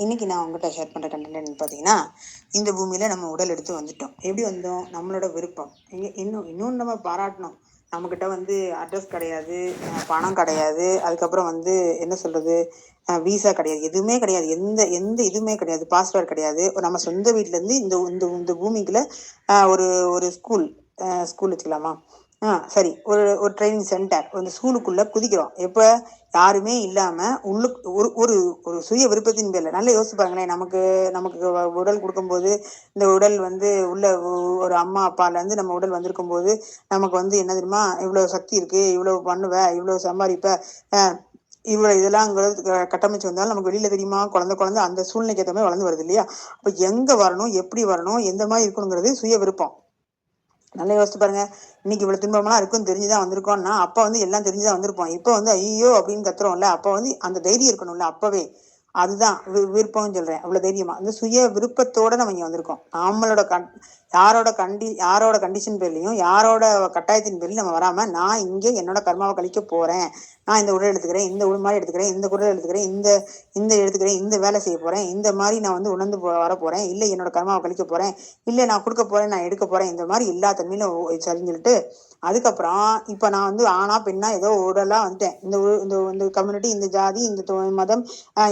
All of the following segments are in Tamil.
இன்னைக்கு நான் உங்ககிட்ட ஷேர் பண்ணுற கண்டென்ட் என்னன்னு பார்த்தீங்கன்னா, இந்த பூமியில் நம்ம உடல் எடுத்து வந்துட்டோம். எப்படி வந்தோம்? நம்மளோட விருப்பம். இன்னொன்று நம்ம பாராட்டணும். நம்மக்கிட்ட அட்ரஸ் கிடையாது, பணம் கிடையாது, அதுக்கப்புறம் என்ன சொல்கிறது, விசா கிடையாது, எதுவுமே கிடையாது, எந்த எந்த இதுவுமே கிடையாது, பாஸ்வேர்டு கிடையாது. நம்ம சொந்த வீட்டிலேருந்து இந்த இந்த இந்த பூமிக்குள்ள ஒரு ஒரு ஸ்கூல் வச்சுக்கலாமா? சரி. ஒரு ஒரு ட்ரைனிங் சென்டர், ஒரு ஸ்கூலுக்குள்ளே குதிக்கிறோம். எப்போ? யாருமே இல்லாமல் உள்ளுக்கு ஒரு ஒரு ஒரு சுய விருப்பத்தின் பேரில். நல்லா யோசிச்சு பாருங்களேன். நமக்கு நமக்கு உடல் கொடுக்கும்போது, இந்த உடல் உள்ள ஒரு அம்மா அப்பாலேருந்து நம்ம உடல் வந்திருக்கும் போது நமக்கு என்ன தெரியுமா, இவ்வளோ சக்தி இருக்குது, இவ்வளோ பண்ணுவ, இவ்வளோ சம்பாதிப்ப, இவ்வளோ இதெல்லாம்ங்கிறது கட்டமைச்சு வந்தாலும் நமக்கு வெளியில் தெரியுமா? குழந்தை அந்த சூழ்நிலைக்கு ஏற்ற மாதிரி வளர்ந்து வருது இல்லையா? அப்போ எங்கே வரணும், எப்படி வரணும், எந்த மாதிரி இருக்கணுங்கிறது சுய விருப்பம். நல்லா யோசிச்சு பாருங்க. இன்னைக்கு இவ்வளவு துன்பமெல்லாம் இருக்குன்னு தெரிஞ்சுதான் வந்திருக்கோம்னா, அப்ப எல்லாம் தெரிஞ்சுதான் வந்திருப்போம். இப்ப ஐயோ அப்படின்னு கத்துறோம்ல, அப்ப அந்த தைரியம் இருக்கணும்ல அப்பவே. அதுதான் விருப்பம்னு சொல்றேன். அவ்வளவு தைரியமா அந்த சுய விருப்பத்தோட நம்ம இங்க வந்திருக்கோம். நம்மளோட யாரோட கண்டிஷன் பேர்லயும், யாரோட கட்டாயத்தின் பேர்லயும் நம்ம வராம, நான் இங்கே என்னோட கர்மாவை கழிக்க போறேன், நான் இந்த உடல் எடுத்துக்கிறேன், இந்த உடல் மாதிரி எடுத்துக்கிறேன், இந்த குரல் எடுத்துக்கிறேன், இந்த இந்த எடுத்துக்கிறேன், இந்த வேலை செய்ய போறேன், இந்த மாதிரி நான் உணர்ந்து வர போறேன், இல்லை என்னோட கர்மாவை கழிக்க போறேன், இல்லை நான் கொடுக்க போறேன், நான் எடுக்க போறேன், இந்த மாதிரி எல்லா தன்மையிலும் சரின்னு சொல்லிட்டு, அதுக்கப்புறம் இப்ப நான் ஆணா பெண்ணா ஏதோ உடலா வந்துட்டேன். இந்த இந்த இந்த கம்யூனிட்டி, இந்த ஜாதி, இந்த மதம்,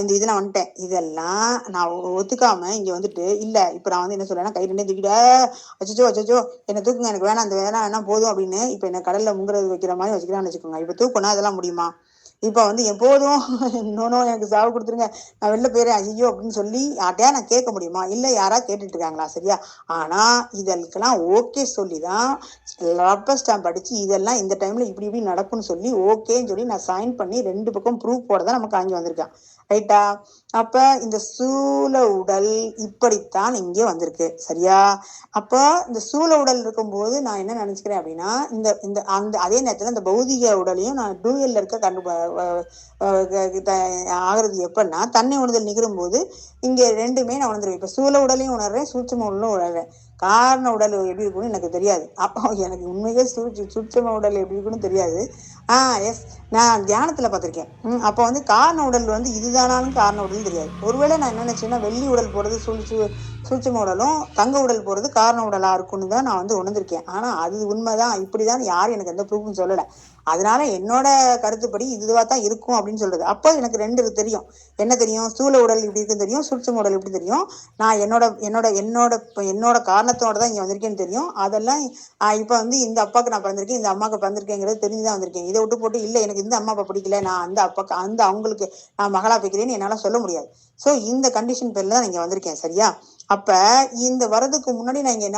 இந்த இதெல்லாம் வந்துட்டேன். இதெல்லாம் நான் ஒத்துக்காம இங்க வந்துட்டு, இல்ல இப்ப நான் என்ன சொல்றேன்னா, கை ரெண்டே தூக்கிட்ட, அச்சோ என்ன தூக்குங்க, எனக்கு வேணாம், அந்த வேணாம் என்ன போதும் அப்படின்னு இப்ப என்ன கடல்ல முங்குறது வைக்கிற மாதிரி வச்சுக்கிறான்னு வச்சுக்கோங்க. இப்ப தூக்கணும் அதெல்லாம் முடியுமா? இப்ப எப்போதும் நோ எனக்கு சாவு கொடுத்துருங்க, நான் வெளில போயிறேன் ஐயோ அப்படின்னு சொல்லி யார்ட்டையா நான் கேட்க முடியுமா? இல்ல யாராவது கேட்டுட்டு இருக்காங்களா? சரியா? ஆனா இதற்கெல்லாம் ஓகே சொல்லிதான் ரப்பர் ஸ்டாம்ப் அடிச்சு, இதெல்லாம் இந்த டைம்ல இப்படி இப்படி நடக்கும்னு சொல்லி ஓகேன்னு சொல்லி நான் சைன் பண்ணி 2 பக்கம் ப்ரூஃப் போட தான் நம்ம காஞ்சி வந்திருக்கேன். ரைட்டா? அப்ப இந்த சூழ உடல் இப்படித்தான் இங்கே வந்திருக்கு. சரியா? அப்போ இந்த சூழ உடல் இருக்கும்போது நான் என்ன நினைச்சுக்கிறேன் அப்படின்னா, இந்த இந்த அந்த அதே நேரத்துல இந்த பௌதிக உடலையும் நான் டூயல்ல இருக்க ஆகிறது எப்பன்னா, தன்னை உணர்தல் நிகழும் போது இங்க ரெண்டுமே நான் உணர்ந்துருவேன். இப்ப சூழ உடலையும் உணர்றேன், சூட்சும உடலும் உணர்றேன். காரண உடல் எப்படி இருக்குன்னு எனக்கு தெரியாது. அப்போ எனக்கு உண்மையே சூட்சும உடல் எப்படி இருக்குன்னு தெரியாது. எஸ், நான் தியானத்துல பார்த்திருக்கேன். அப்போ காரண உடல் இதுதானாலும் காரண உடல் தெரியாது. ஒருவேளை நான் என்ன நினைச்சேன்னா, வெள்ளி உடல் போறது சூட்சும உடலும், தங்க உடல் போறது காரண உடலா இருக்குன்னு தான் நான் உணர்ந்திருக்கேன். ஆனா அது உண்மைதான், இப்படிதான் யாரும் எனக்கு எந்த ப்ரூஃப்னு சொல்லல. அதனால என்னோட கருத்துப்படி இதுவா தான் இருக்கும் அப்படின்னு சொல்றது. அப்போ எனக்கு 2 தெரியும். என்ன தெரியும்? ஸ்தூல உடல் இப்படி இருக்குன்னு தெரியும், சூட்சும உடல் எப்படி தெரியும். நான் என்னோட என்னோட என்னோட என்னோட காரணத்தோட தான் இங்க வந்திருக்கேன்னு தெரியும். அதெல்லாம் இப்ப இந்த அப்பாவுக்கு நான் பிறந்திருக்கேன், இந்த அம்மாவுக்கு பிறந்திருக்கேங்கிறது தெரிஞ்சுதான் வந்திருக்கேன். இதை விட்டு போட்டு இல்ல எனக்கு இந்த அம்மா அப்பா பிடிக்கல, நான் அந்த அப்பாக்கு அவங்களுக்கு நான் மகளா போய்க்கிறேன்னு என்னால சொல்ல முடியாது. சோ இந்த கண்டிஷன் பேர்ல தான் இங்க வந்திருக்கேன். சரியா? அப்ப இந்த வரதுக்கு முன்னாடி நான் இங்க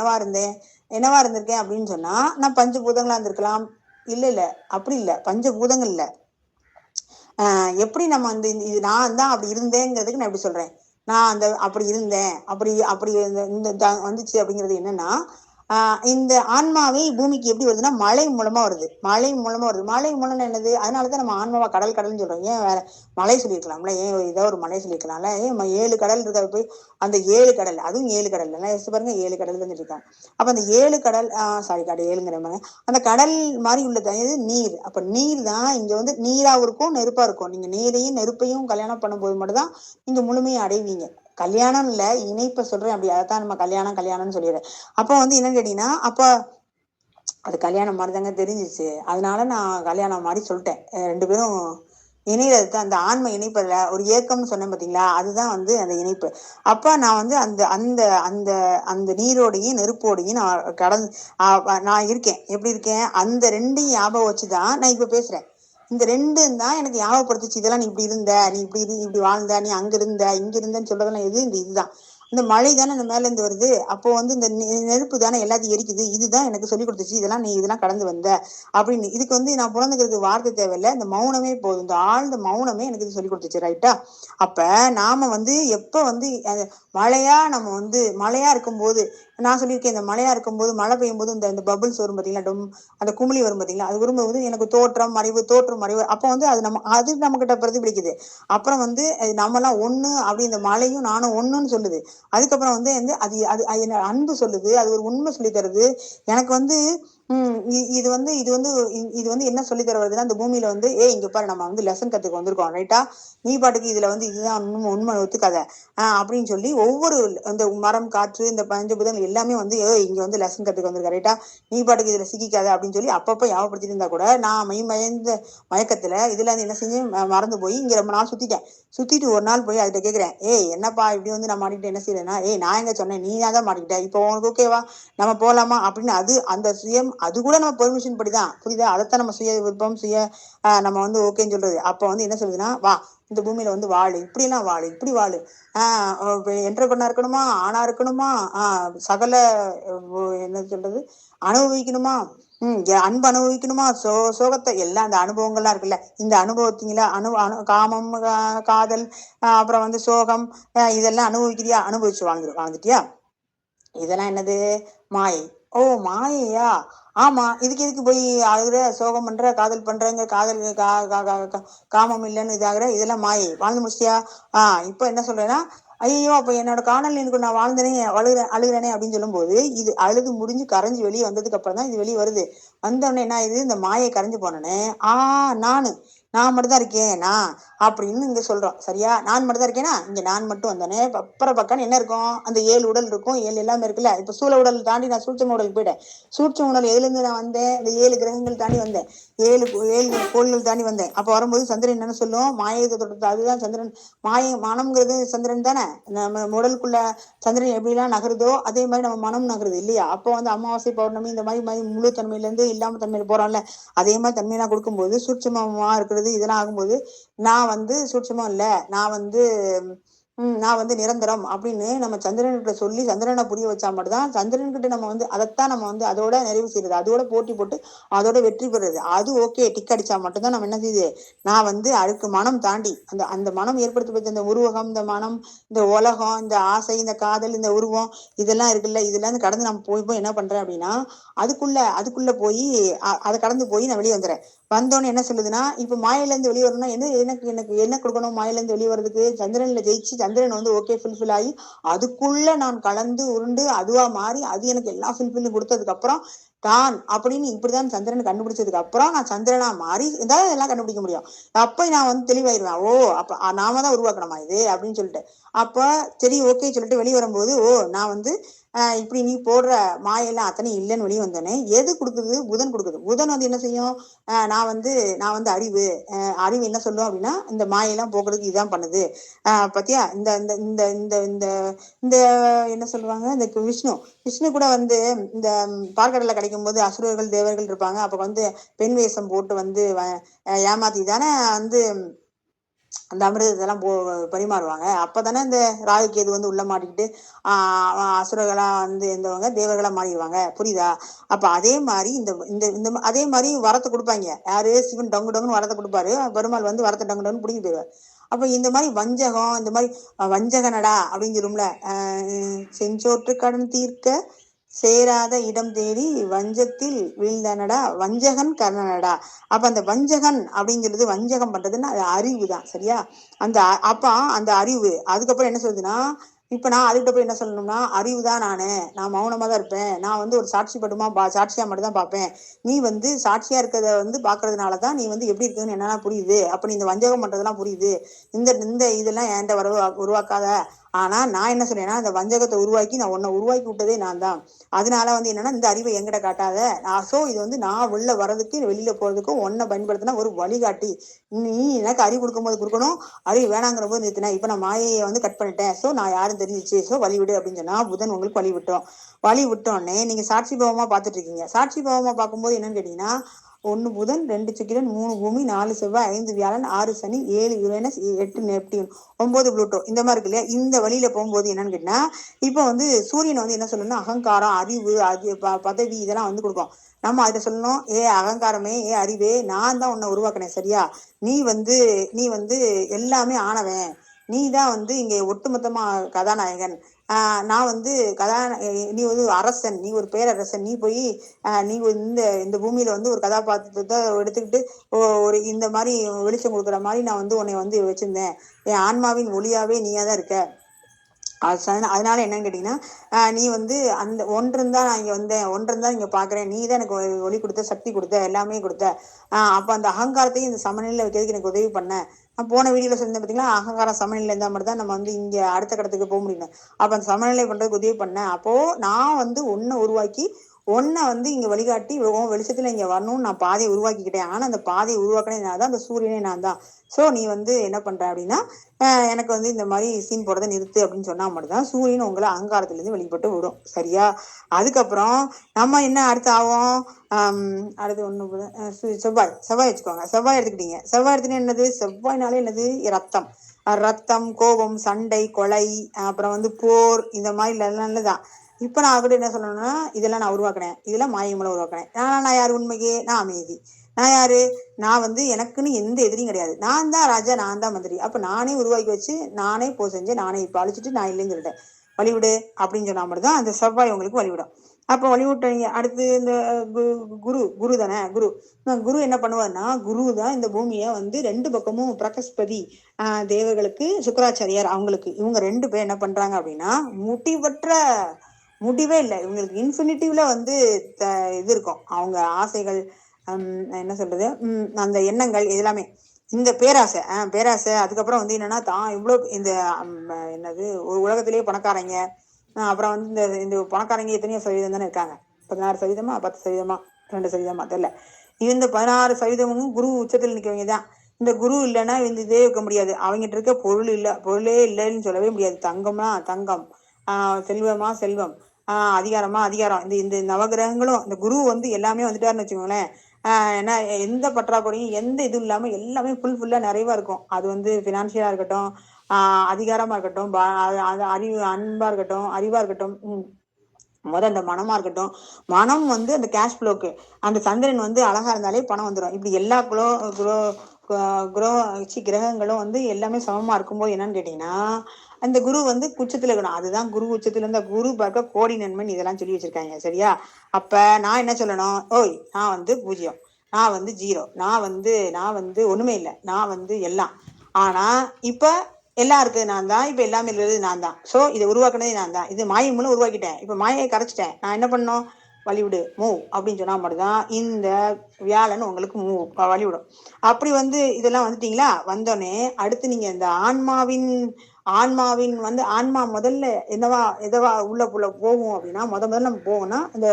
என்னவா இருந்திருக்கேன் அப்படின்னு சொன்னா, நான் பஞ்சபூதங்களா இருந்திருக்கலாம். இல்ல அப்படி இல்ல, பஞ்சபூதங்கள் இல்ல. எப்படி நம்ம இது நான் தான் அப்படி இருந்தேங்கிறதுக்கு நான் எப்படி சொல்றேன், நான் அப்படி இருந்தேன், அப்படி அப்படி வந்துச்சு அப்படிங்கிறது என்னன்னா, இந்த ஆன்மாவை பூமிக்கு எப்படி வருதுன்னா, மழை மூலமா வருது. மழை மூலம் என்னது? அதனாலதான் நம்ம ஆன்மாவா கடல்னு சொல்றோம். ஏன் வேற மலை சொல்லியிருக்கலாம்ல? ஏன் ஏதோ ஒரு மலை சொல்லியிருக்கலாம்ல? ஏன் 7 கடல் இருக்க போய் அந்த 7 கடல், அதுவும் 7 கடல் எல்லாம் யோசிச்சு பாருங்க. 7 கடல் தான் இருக்காங்க. அப்ப அந்த 7 கடல், சாரி கடல் 7ங்கிற அந்த கடல் மாதிரி உள்ளது நீர். அப்ப நீர் தான் இங்க நீராவும் இருக்கும், நெருப்பா இருக்கும். நீங்க நீரையும் நெருப்பையும் கல்யாணம் பண்ணும்போது மட்டும் தான் நீங்க முழுமையை அடைவீங்க. கல்யாணம் இல்ல, இணைப்ப சொல்றேன். அப்படி அதைத்தான் நம்ம கல்யாணம்னு சொல்லிடுறேன். அப்போ என்னன்னு கேட்டீங்கன்னா, அப்ப அது கல்யாணம் மாதிரி தாங்க தெரிஞ்சிச்சு. அதனால நான் கல்யாணம் மாதிரி சொல்லிட்டேன். 2 பேரும் இணையறது அந்த ஆன்ம இணைப்பதுல ஒரு ஏக்கம்னு சொன்னேன் பாத்தீங்களா? அதுதான் அந்த இணைப்பு. அப்ப நான் அந்த அந்த அந்த அந்த நீரோடையும் நெருப்போடையும் நான் நான் இருக்கேன். எப்படி இருக்கேன்? அந்த 2ஐயும் ஞாபகம் வச்சுதான் நான் இப்ப பேசுறேன். இந்த 2 தான் எனக்கு ஞாபகப்படுத்துச்சு. இதெல்லாம் நீ இப்படி இருந்த, நீ இப்படி வாழ்ந்த, நீ அங்க இருந்த, இங்க இருந்தன்னு சொல்றதெல்லாம் இதுதான். இந்த மழை தானே இந்த மேல இருந்து வருது. அப்போ இந்த நெருப்பு தானே எல்லாத்தையும் எரிக்குது. இதுதான் எனக்கு சொல்லி கொடுத்துச்சு. நீ இதெல்லாம் கடந்து வந்த அப்படின்னு. இதுக்கு நான் புலந்துக்கிறதுக்கு வார்த்தை தேவையில்லை. இந்த மௌனமே போதும். இந்த ஆழ்ந்த மௌனமே எனக்கு இது சொல்லி கொடுத்துச்சு. ரைட்டா? அப்ப நாம எப்ப மழையா நம்ம மழையா இருக்கும்போது, நான் சொல்லியிருக்கேன், இந்த மழையா இருக்கும்போது, மழை பெய்யும் போது இந்த பபிள்ஸ் வரும் பாத்தீங்களா, அந்த குமிழி வரும் பாத்தீங்களா, அது வரும்போது எனக்கு தோற்றம் மறைவு. அப்ப அது நம்ம கிட்ட பிரதிபலிக்குது. அப்புறம் நம்ம எல்லாம் ஒண்ணு அப்படி, இந்த மழையும் நானும் ஒண்ணுன்னு சொல்லுது. அதுக்கப்புறம் அது அது அது அன்பு சொல்லுது. அது ஒரு உண்மை சொல்லி தருது எனக்கு. இது வந்து என்ன சொல்லி தர வருதுன்னா, இந்த பூமியில வந்து இங்க பாரு நம்ம வந்து லெசன் கத்துக்க வந்திருக்கோம் ரைட்டா. நீ பாட்டுக்கு இதுல வந்து இதுதான் உண்மை ஒத்துக்காத அப்படின்னு சொல்லி ஒவ்வொரு இந்த மரம் காற்று இந்த பஞ்சபூதங்கள் எல்லாமே வந்து இங்க வந்து லெசன் கத்துக்க வந்திருக்க ரைட்டா. நீ பாட்டுக்கு இதுல சிக்கிக்காத அப்படின்னு சொல்லி அப்பப்ப ஞாபகப்படுத்திட்டு இருந்தா கூட நான் மயந்த மயக்கத்துல இதுல இருந்து என்ன செஞ்சு மறந்து போய் இங்க ரொம்ப நாள் சுத்திட்டேன். சுத்திட்டு ஒரு நாள் போய் அதுகிட்ட கேக்குறேன், என்னப்பா இப்படி வந்து நான் மாட்டிக்கிட்டு என்ன செய்யறேன்னா, நான் எங்க சொன்னேன், நீ தான் மாட்டிக்கிட்ட, இப்போ உனக்கு ஓகேவா, நம்ம போலாமா அப்படின்னு. அது அந்த சுயம் அது கூட நம்ம பெர்மிஷன் படிதான், புரியுதா. அதைத்தான் நம்ம சுய விருப்பம் சுய நம்ம வந்து ஓகேன்னு சொல்றது. அப்ப வந்து என்ன சொல்லுதுன்னா, வா இந்த பூமியில வந்து வாழு, இப்படி எல்லாம் வாழு, இப்படி வாழு, என்டர்பிரனர் இருக்கணுமா, ஆணா இருக்கணுமா, சகல என்ன சொல்றது அனுபவிக்கணுமா, அன்பு அனுபவிக்கணுமா, சோகத்தை எல்லாம் அந்த அனுபவங்கள்லாம் இருக்குல்ல, இந்த அனுபவத்தீங்களா காமம், காதல், அப்புறம் வந்து சோகம், இதெல்லாம் அனுபவிக்கிறியா, அனுபவிச்சு வாழ்ந்துட்டியா, இதெல்லாம் என்னது மாயை. ஓ மாயையா, ஆமா, இதுக்கு எதுக்கு போய் அழுகுற, சோகம் பண்ற, காதல் பண்றங்க, காதல் காமம் இல்லைன்னு இதாகிற, இதெல்லாம் மாயை, வாழ்ந்து முடிச்சியா. இப்ப என்ன சொல்றேன்னா, ஐயோ அப்ப என்னோட காணல் எனக்கு நான் வாழ்ந்தனே அழுகிறேனே அப்படின்னு சொல்லும் போது, இது அழுது முடிஞ்சு கரைஞ்சு வெளியே வந்ததுக்கு அப்புறம் தான் இது வெளியே வருது. வந்தோடனே என்ன ஆயுது, இந்த மாயை கரைஞ்சு போனோடனே நான் மட்டும் தான் இருக்கேன் நான் அப்படின்னு இங்க சொல்றோம் சரியா. நான் மட்டும் தான் இருக்கேனா, இங்க நான் மட்டும் வந்தோடனே அப்புறம் பக்கம் என்ன இருக்கும், அந்த 7 உடல் இருக்கும், 7 எல்லாமே இருக்குல்ல. இப்ப சூழ உடல் தாண்டி நான் சூட்சம உடலுக்கு போயிட்டேன். சூட்சம உடல் எதுல இருந்து நான் வந்தேன், இந்த 7 கிரகங்கள் தாண்டி வந்தேன், 7 கோள்கள் தாண்டி வந்தேன். அப்ப வரும்போது சந்திரன் என்ன சொல்லும், மாயை தொட்டு, அதுதான் சந்திரன். மாயை மனம்ங்கிறது சந்திரன் தானே. நம்ம உடலுக்குள்ள சந்திரன் எப்படிலாம் நகருதோ அதே மாதிரி நம்ம மனம் நகருது இல்லையா. அப்போ வந்து அமாவாசை பௌர்ணமி இந்த மாதிரி முழு தன்மையில இருந்து இல்லாம தன்மையில போறோம்ல, அதே மாதிரி தன்மையெல்லாம் கொடுக்கும்போது சூட்சமமா இருக்கிறது இதெல்லாம் ஆகும்போது, நான் வந்து சூட்சமா இல்ல, நான் வந்து நான் வந்து நிரந்தரம் அப்படின்னு நம்ம சந்திரன்கிட்ட சொல்லி சந்திரனை புரிய வச்சா மட்டும்தான் சந்திரன்கிட்ட நம்ம வந்து அதைத்தான் நம்ம வந்து அதோட நிறைவு செய்யறது, அதோட போட்டி போட்டு அதோட வெற்றி பெறுறது. அது ஓகே டிக் அடிச்சா மட்டும்தான் நம்ம என்ன செய்யுது, நான் வந்து அதுக்கு மனம் தாண்டி அந்த அந்த மனம் ஏற்படுத்தி வச்ச இந்த உருவகம், இந்த மனம், இந்த உலகம், இந்த ஆசை, இந்த காதல், இந்த உருவம், இதெல்லாம் இருக்குல்ல, இதெல்லாம் கடந்து நம்ம போய் என்ன பண்றேன் அப்படின்னா, அதுக்குள்ள போய் அதை கடந்து போய் நான் வெளியே வந்துடுறேன். வந்தோன்னு என்ன சொல்லுதுன்னா, இப்ப மாயில இருந்து வெளியே வரணும்னா எனக்கு என்ன கொடுக்கணும், மாயில இருந்து வெளியே வர்றதுக்கு சந்திரன்ல ஜெயிச்சு சந்திரன் வந்து ஓகே ஃபுல்ஃபில் ஆகி அதுக்குள்ள நான் கலந்து உருண்டு அதுவா மாறி அது எனக்கு எல்லா ஃபுல்ஃபில்லும் கொடுத்ததுக்கு அப்புறம் தான் அப்படின்னு இப்படிதான் சந்திரன் கண்டுபிடிச்சதுக்கு அப்புறம் நான் சந்திரனா மாறி இருந்தாலும் எல்லாம் கண்டுபிடிக்க முடியும். அப்ப நான் வந்து தெளிவாயிருவேன். அப்ப நாம தான் உருவாக்கணுமா இது அப்படின்னு சொல்லிட்டு. அப்ப சரி ஓகே சொல்லிட்டு வெளியே வரும்போது, நான் வந்து இப்படி நீ போடுற மாயெல்லாம் அத்தனை இல்லைன்னு வெளியே வந்தோடனே எது கொடுக்குது, புதன் கொடுக்குது. புதன் வந்து என்ன செய்யும், நான் வந்து அறிவு என்ன சொல்லும் அப்படின்னா, இந்த மாயெல்லாம் போக்குறதுக்கு இதுதான் பண்ணுது. பத்தியா இந்த இந்த இந்த இந்த இந்த இந்த என்ன சொல்லுவாங்க, இந்த விஷ்ணு கூட வந்து இந்த பார்க்கடலை கிடைக்கும் போது அசுரர்கள் தேவர்கள் இருப்பாங்க. அப்ப வந்து பெண் வேஷம் போட்டு வந்து ஏமாத்தி தானே வந்து அந்த அமிர்தத்தெல்லாம் பரிமாறுவாங்க. அப்பதானே இந்த ராகு கேது வந்து உள்ள மாட்டிக்கிட்டு அசுரர்களா வந்து இருந்தவங்க தேவர்களா மாறிடுவாங்க, புரியுதா. அப்ப அதே மாதிரி இந்த இந்த இந்த அதே மாதிரி வரத்தை கொடுப்பாங்க. யாரு, சிவன் டொங்கு டொங்குன்னு வரத்தை கொடுப்பாரு, பெருமாள் வந்து வரத்தை டொங்கு டொங்குன்னு பிடிங்கி போயிடுவார். அப்ப இந்த மாதிரி வஞ்சகம், இந்த மாதிரி வஞ்சகனடா அப்படின்னு சொல்லும்ல, செஞ்சோற்று கடன் தீர்க்க சேராத இடம் தேடி வஞ்சத்தில் வீழ்ந்தனடா வஞ்சகன் கர்ணனடா. அப்ப அந்த வஞ்சகன் அப்படிங்கிறது, வஞ்சகம் பண்றதுன்னா அது அறிவு தான் சரியா. அந்த அப்ப அந்த அறிவு அதுக்கப்புறம் என்ன சொல்லுதுன்னா, இப்ப நான் அதுகிட்ட போய் என்ன சொல்லணும்னா, அறிவு தான் நான் மௌனமா தான் இருப்பேன், நான் வந்து ஒரு சாட்சி சாட்சியா மட்டும் தான் பார்ப்பேன். நீ வந்து சாட்சியா இருக்கிறத வந்து பாக்குறதுனாலதான் நீ வந்து எப்படி இருக்குன்னு என்னன்னா புரியுது. அப்ப நீ இந்த வஞ்சகம் பண்றதெல்லாம் புரியுது. இந்த இந்த இதெல்லாம் என்கிட்ட உருவாக்காத. ஆனா நான் என்ன சொல்றேன்னா, இந்த வஞ்சகத்தை உருவாக்கி நான் உன்னை உருவாக்கி விட்டதே நான் தான். அதனால வந்து என்னன்னா, இந்த அறிவை எங்கிட்ட காட்டாத. சோ இது வந்து நான் உள்ள வர்றதுக்கு வெளியில போறதுக்கும் ஒன்னை பயன்படுத்தினா ஒரு வழிகாட்டி. நீ எனக்கு அறிவு கொடுக்கும்போது கொடுக்கணும், அறிவு வேணாங்கிற போது நிறுத்தினா. இப்ப நான் மாயையை வந்து கட் பண்ணிட்டேன், சோ நான் யாரும் தெரிஞ்சிச்சு, சோ வழி விடு அப்படின்னு சொன்னா புதன் உங்களுக்கு வழி விட்டோன்னே நீங்க சாட்சி பாவமா பாத்துட்டு இருக்கீங்க. சாட்சி பாவமா பார்க்கும்போது என்னன்னு கேட்டீங்கன்னா, 1 புதன், 2 சுக்கிரன், 3 பூமி, 4 செவ்வாய், 5 வியாழன், 6 சனி, 7 யுரேனஸ், 8 நெப்டியூன், 9 புளூட்டோ, இந்த மாதிரி இருக்கு இல்லையா. இந்த வழியில போகும்போது என்னன்னு கேட்டீங்கன்னா, இப்ப வந்து சூரியன் வந்து என்ன சொல்லணும்னா அகங்காரம், அறிவு, பதவி இதெல்லாம் வந்து கொடுக்கும். நம்ம அதை சொல்லணும், அகங்காரமே, அறிவே, நான் தான் உன்னை உருவாக்கினேன் சரியா. நீ வந்து எல்லாமே ஆனவன், நீ தான் வந்து இங்க ஒட்டுமொத்தமா கதாநாயகன். நான் வந்து நீ வந்து அரசன், நீ ஒரு பேரரசன், நீ போய் நீ இந்த இந்த பூமியில வந்து ஒரு கதாபாத்திரத்தை எடுத்துக்கிட்டு ஒரு இந்த மாதிரி வெளிச்சம் கொடுக்குற மாதிரி நான் வந்து உன்னை வந்து வச்சிருந்தேன். என் ஆன்மாவின் ஒளியாவே நீயா தான் இருக்க அதனால என்னன்னு கேட்டீங்கன்னா, நீ வந்து அந்த ஒன்றன் தான் நான் இங்க வந்தேன், ஒன்றன் தான் இங்க பாக்குறேன், நீ தான் எனக்கு ஒளி கொடுத்த, சக்தி கொடுத்த, எல்லாமே கொடுத்த. அப்ப அந்த அகங்காரத்தையும் இந்த சமநிலையில வைக்கிறதுக்கு எனக்கு உதவி பண்ண. நான் போன வீடியோல சொல்லியிருந்தேன் பார்த்தீங்களா, அகங்காரம் சமநிலை இருந்தா மட்டும் தான் நம்ம வந்து இங்க அடுத்த கட்டத்துக்கு போக முடியும். அப்ப அந்த சமநிலை பண்றதுக்கு உதவி பண்ண. அப்போ நான் வந்து ஒன்ன உருவாக்கி ஒன்ன வந்து இங்க வழிகாட்டி வெளிச்சத்துல இங்க வரணும்னு நான் பாதையை உருவாக்கிக்கிட்டேன். ஆனா அந்த பாதையை உருவாக்கினே நான் தான், அந்த சூரியனே நான் தான். சோ நீ வந்து என்ன பண்ற அப்படின்னா, எனக்கு வந்து இந்த மாதிரி சீன் போடுறதை நிறுத்து அப்படின்னு சொன்னா மட்டும்தான் சூரியன் உங்களை அகங்காரத்துல இருந்து வெளிப்பட்டு விடும். சரியா? அதுக்கப்புறம் நம்ம என்ன அடுத்து ஆகும்? அடுத்து ஒண்ணு செவ்வாய். செவ்வாய் வச்சுக்கோங்க. செவ்வாய் எடுத்துக்கிட்டீங்க. செவ்வாய் எடுத்துட்டு என்னது? செவ்வாய்னாலே என்னது? ரத்தம். ரத்தம், கோபம், சண்டை, கொலை, அப்புறம் வந்து போர், இந்த மாதிரி நல்லதான். இப்ப நான் அவர்கிட்ட என்ன சொல்லணும்னா, இதெல்லாம் நான் உருவாக்குனேன், இதெல்லாம் மாயை மூலம் உருவாக்குனேன். நான் யாரு? உண்மைக்கு நான் அமைதி. நான் யாரு? நான் வந்து எனக்குன்னு எந்த எதிரியும் கிடையாது. நான் தான் ராஜா, நான் தான் மந்திரி. அப்ப நானே உருவாக்கி வச்சு, நானே போ செஞ்சு, நானே இப்ப அழிச்சிட்டு நான் இல்லைன்னு சொல்லிட்டேன். வழிவிடு அப்படின்னு சொன்னா மட்டும்தான் அந்த செவ்வாய் உங்களுக்கு வழிவிடும். அப்ப வழிவிட்டீங்க. அடுத்து இந்த குரு தானே. குரு என்ன பண்ணுவாருன்னா, குரு தான் இந்த பூமியை வந்து ரெண்டு பக்கமும் பிரகஸ்பதி தேவர்களுக்கு, சுக்கராச்சாரியார் அவங்களுக்கு, இவங்க ரெண்டு பேர் என்ன பண்றாங்க அப்படின்னா, முடிவே இல்லை இவங்களுக்கு. இன்ஃபினிட்டிவ்ல வந்து இது இருக்கும் அவங்க ஆசைகள், என்ன சொல்றது, அந்த எண்ணங்கள் எல்லாமே. இந்த பேராசை பேராசை. அதுக்கப்புறம் வந்து என்னன்னா, தான் இவ்வளவு இந்த என்னது ஒரு உலகத்திலேயே பணக்காரங்க, அப்புறம் வந்து இந்த இந்த பணக்காரங்க எத்தனையோ சதவீதம் தானே இருக்காங்க. 16%, 10%, 2% தெரியல. இந்த 16%மும் குரு உச்சத்தில் நிற்கவங்க தான். இந்த குரு இல்லைன்னா இந்த இதே இருக்க முடியாது. அவங்ககிட்ட இருக்க பொருளே இல்லைன்னு சொல்லவே முடியாது. தங்கமா தங்கம், செல்வமா செல்வம், அதிகாரமா அதிகாரம். இந்த இந்த நவகிரகங்களும் இந்த குரு வந்து எல்லாமே வந்துட்டாருன்னு வச்சுக்கோங்களேன். ஏன்னா எந்த பற்றாக்குறையும் எந்த இதுவும் இல்லாம எல்லாமே ஃபுல்லா நிறைவா இருக்கும். அது வந்து பினான்சியலா இருக்கட்டும், அதிகாரமா இருக்கட்டும், அறிவு, அன்பா இருக்கட்டும், அறிவா இருக்கட்டும், அந்த மனமா இருக்கட்டும். மனம் வந்து அந்த கேஷ் ஃப்ளோக்கு, அந்த சந்திரன் வந்து அழகா இருந்தாலே பணம் வந்துடும். இப்படி எல்லா கிரகங்களும் வந்து எல்லாமே சமமா இருக்கும்போது என்னன்னு கேட்டீங்கன்னா, அந்த குரு வந்து உச்சத்துல இருக்கணும். அதுதான் குரு உச்சத்துல இருந்த குரு பார்க்க கோடி நன்மன் இதெல்லாம் சொல்லி வச்சிருக்காங்க. சரியா? அப்ப நான் என்ன சொல்லணும்? ஓய், நான் வந்து பூஜ்ஜியம், நான் வந்து ஜீரோ, நான் வந்து ஒண்ணுமே இல்லை, நான் வந்து எல்லாம். ஆனா இப்ப எல்லாம் இருக்குது நான் தான், இப்ப எல்லாமே இருக்கிறது நான் தான். சோ இதை உருவாக்குனதே நான் தான். இது மாயை மூலம் உருவாக்கிட்டேன். இப்ப மாயை கரைச்சிட்டேன். நான் என்ன பண்ணணும்? வழிவிடு, மூவ் அப்படின்னு சொன்னா மட்டும்தான் இந்த வியாழன் உங்களுக்கு வழிவிடும். அப்படி வந்து இதெல்லாம் வந்துட்டீங்களா? வந்தோடனே அடுத்து நீங்க இந்த ஆன்மாவின் வந்து ஆன்மா முதல்ல எதவா உள்ள போகும் அப்படின்னா, முதல்ல நம்ம போவோம்னா இந்த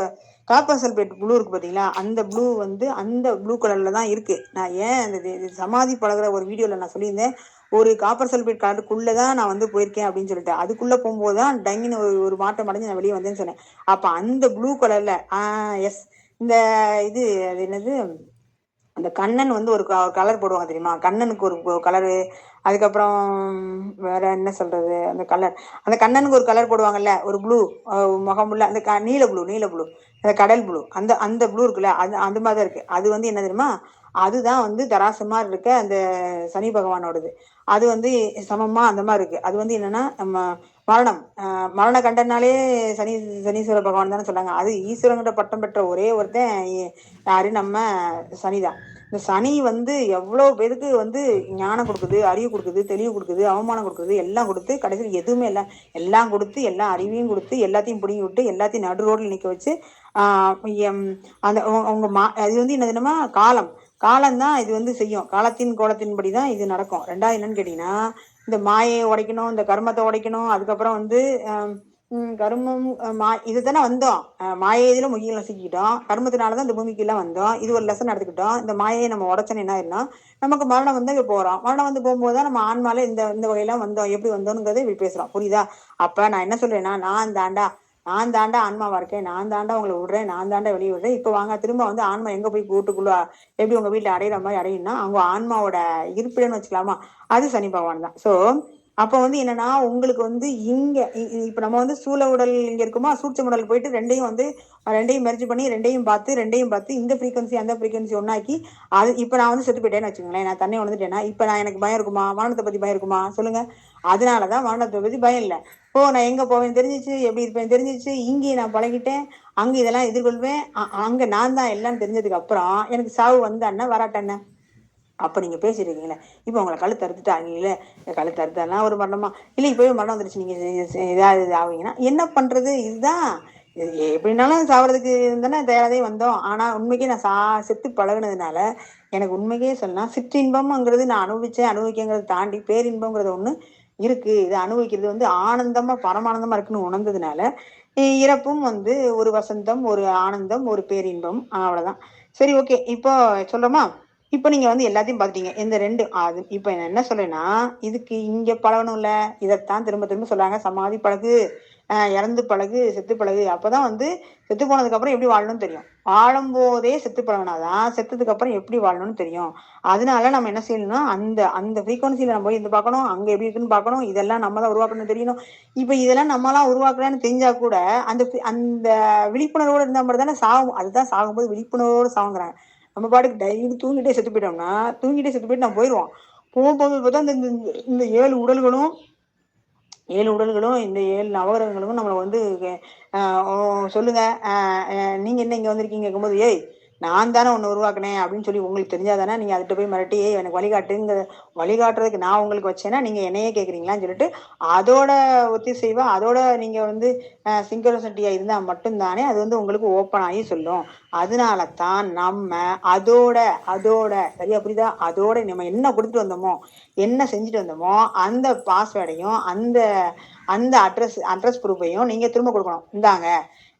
காப்பர் சல்பேட் ப்ளூ இருக்கு பாத்தீங்களா, அந்த ப்ளூ வந்து அந்த ப்ளூ கலர்ல தான் இருக்கு. நான் ஏன் அந்த சமாதி பழகுற ஒரு வீடியோல நான் சொல்லியிருந்தேன், ஒரு காப்பர் சல்பேட் கலருக்குள்ளதான் நான் வந்து போயிருக்கேன் அப்படின்னு சொல்லிட்டு. அதுக்குள்ள போகும்போதுதான் டங்கின்னு ஒரு மாற்றம் அடைஞ்சு நான் வெளியே வந்தேன்னு சொன்னேன். அப்ப அந்த ப்ளூ கலர்ல எஸ், இந்த இது அது என்னது, அந்த கண்ணன் வந்து ஒரு கலர் போடுவாங்க தெரியுமா, கண்ணனுக்கு ஒரு கலரு. அதுக்கப்புறம் வேற என்ன சொல்றது, அந்த கலர், அந்த கண்ணனுக்கு ஒரு கலர் போடுவாங்கல்ல, ஒரு ப்ளூ முகமுள்ள அந்த நீல ப்ளூ, அந்த கடல் ப்ளூ, அந்த அந்த ப்ளூ இருக்குல்ல, அது அந்த மாதிரி இருக்கு. அது வந்து என்ன தெரியுமா, அதுதான் வந்து தராசமா இருக்க அந்த சனி பகவானோடது. அது வந்து சமமா அந்த மாதிரி இருக்கு. அது வந்து என்னன்னா, நம்ம மரண கண்டனாலே சனீஸ்வர பகவான் தானே சொன்னாங்க. அது ஈஸ்வரங்கிட்ட பட்டம் பெற்ற ஒரே ஒருத்தன் யாரு? நம்ம சனிதான். இந்த சனி வந்து எவ்வளவு பேருக்கு வந்து ஞானம் கொடுக்குது, அறிவு கொடுக்குது, தெளிவு கொடுக்குது, அவமானம் கொடுக்குது, எல்லாம் கொடுத்து கடைசியில் எதுவுமே இல்லை, எல்லாம் கொடுத்து எல்லா அறிவையும் கொடுத்து எல்லாத்தையும் பிடிங்கி விட்டு எல்லாத்தையும் நடு ரோட்ல நிக்க வச்சு அந்த அது வந்து என்ன தினமா காலம்தான் இது வந்து செய்யும். காலத்தின் கோலத்தின்படிதான் இது நடக்கும். ரெண்டாவது என்னன்னு கேட்டீங்கன்னா, இந்த மாயை உடைக்கணும், இந்த கர்மத்தை உடைக்கணும். அதுக்கப்புறம் வந்து கர்மம் இதுதானே வந்தோம். மாயை இதுல முகில சிக்கிட்டோம். கர்மத்தினாலதான் இந்த பூமிக்கு எல்லாம் வந்தோம். இது ஒரு லெசன் எடுத்துக்கிட்டோம். இந்த மாயையை நம்ம உடச்சோன்னு என்ன ஆயிருந்தோம், நமக்கு மரணம் வந்து போறோம். மரணம் வந்து போகும்போதுதான் நம்ம ஆன்மால இந்த இந்த வகையெல்லாம் வந்தோம், எப்படி வந்தோம்ங்கிறத இப்படி பேசுறோம். புரியுதா? அப்ப நான் என்ன சொல்றேன்னா, நான் தாண்டா ஆன்மாவா இருக்கேன், நான் தாண்டா உங்களை விடுறேன், நான் தாண்டா வெளியே விடுறேன். இப்ப வாங்க திரும்ப வந்து ஆன்மா எங்க போய் கூட்டுக்குள்ள எப்படி உங்க வீட்டுல அடையிற மாதிரி அடையும்னா, அவங்க ஆன்மாவோட இருப்பிடன்னு வச்சுக்கலாமா, அது சனி பகவான் தான். சோ அப்ப வந்து என்னன்னா, உங்களுக்கு வந்து இங்க இப்ப நம்ம வந்து சூழ உடல் இங்க இருக்குமா, சூட்ச உடல் போயிட்டு ரெண்டையும் மெர்ஜ் பண்ணி ரெண்டையும் பார்த்து இந்த ஃப்ரீக்வன்சி அந்த ஃப்ரீக்வன்சி ஒன்னாக்கி, அது இப்ப நான் வந்து செத்து போயிட்டேன்னு வச்சுக்கோங்களேன், நான் தண்ணி வந்துட்டேன்னா இப்ப நான் எனக்கு பயம் இருக்குமா? மரணத்தை பத்தி பயம் இருக்குமா சொல்லுங்க? அதனாலதான் மரணத்தை பத்தி பயம் இல்லை. நான் எங்க போவேன் தெரிஞ்சிச்சு, எப்படி இருப்பேன் தெரிஞ்சிச்சு, இங்கே நான் பழகிட்டேன், அங்க இதெல்லாம் எதிர்கொள்வேன், அங்க நான் தான் எல்லாம் தெரிஞ்சதுக்கு அப்புறம் எனக்கு சாவு வந்தான்னா வராட்டேன்ன. அப்போ நீங்கள் பேசியிருக்கீங்களே, இப்போ உங்களை கழுத்து அறுத்துட்டாங்கல்ல, கழுத்து அறுத்தாலாம் ஒரு மரணமா இல்லை, இப்போவே மரணம் வந்துருச்சு, நீங்கள் இதாக ஆவீங்கன்னா என்ன பண்ணுறது? இதுதான் எப்படின்னாலும் சாவறதுக்கு தானே தயாராகவே வந்தோம். ஆனால் உண்மைக்கே நான் செத்து பழகுனதுனால எனக்கு உண்மைக்கே சொன்னால் சிற்றின்பம்ங்கிறது நான் அனுபவிக்கங்கிறத தாண்டி பேரின்பம்ங்கிறது ஒன்று இருக்கு. இதை அனுபவிக்கிறது வந்து ஆனந்தமா பரமானந்தமா இருக்குன்னு உணர்ந்ததுனால இறப்பும் வந்து ஒரு வசந்தம், ஒரு ஆனந்தம், ஒரு பேரின்பம், அவ்வளவுதான். சரி, ஓகே. இப்போ சொல்றோமா? இப்போ நீங்க வந்து எல்லாத்தையும் பார்த்துட்டீங்க. இந்த 2 அது இப்போ நான் என்ன சொல்றேன்னா, இதுக்கு இங்க பழகணும்ல. இதைத்தான் திரும்ப திரும்ப சொல்றாங்க. சமாதி பழகு, இறந்து பழகு, செத்து பழகு. அப்பதான் வந்து செத்து போனதுக்கு அப்புறம் எப்படி வாழணும்னு தெரியும். வாழும்போதே செத்து பழகினாதான் செத்ததுக்கு அப்புறம் எப்படி வாழணும்னு தெரியும். அதனால நம்ம என்ன செய்யணும்னா, அந்த அந்த ஃப்ரீக்வன்சியில நம்ம போய் இருந்து பார்க்கணும், அங்க எப்படி இருக்குன்னு பார்க்கணும். இதெல்லாம் நம்ம தான் உருவாக்கணும்னு தெரியணும். இப்ப இதெல்லாம் நம்மளாம் உருவாக்கலான்னு தெரிஞ்சா கூட அந்த அந்த விழிப்புணர்வோடு இருந்தா மட்டும் தானே சாகும். அதுதான் சாகும்போது விழிப்புணர்வோடு சாகுங்கிறாங்க. நம்ம பாட்டுக்கு டெய்லி தூங்கிட்டே செத்து போயிட்டோம்னா, தூங்கிட்டே செத்து போயிட்டு நான் போயிடுவோம். போகும்போது பார்த்தா இந்த இந்த 7 உடல்களும் 7 உடல்களும் இந்த 7 நவகிரகங்களும் நம்மளை வந்து சொல்லுங்க, நீங்க என்ன இங்க வந்திருக்கீங்க கேட்கும்போது, ஏய் நான் தானே ஒன்று உருவாக்குனேன் அப்படின்னு சொல்லி உங்களுக்கு தெரிஞ்சாதானே நீங்க அதுகிட்ட போய் மிரட்டி, ஏய் எனக்கு வழிகாட்டுங்க, வழிகாட்டுறதுக்கு நான் உங்களுக்கு வச்சேன்னா நீங்க என்னையே கேட்குறீங்களான்னு சொல்லிட்டு அதோட ஒத்திசைவா அதோட நீங்க வந்து சிங்கரோசிட்டியா இருந்தா மட்டும்தானே அது வந்து உங்களுக்கு ஓப்பன் ஆகி சொல்லும். அதனால தான் நம்ம அதோட அதோட சரியா புரியுதா? அதோட நம்ம என்ன கொடுத்துட்டு வந்தோமோ, என்ன செஞ்சுட்டு வந்தோமோ அந்த பாஸ்வேர்டையும் அந்த அந்த அட்ரஸ் ப்ரூஃபையும் நீங்க திரும்ப கொடுக்கணும். இந்தாங்க,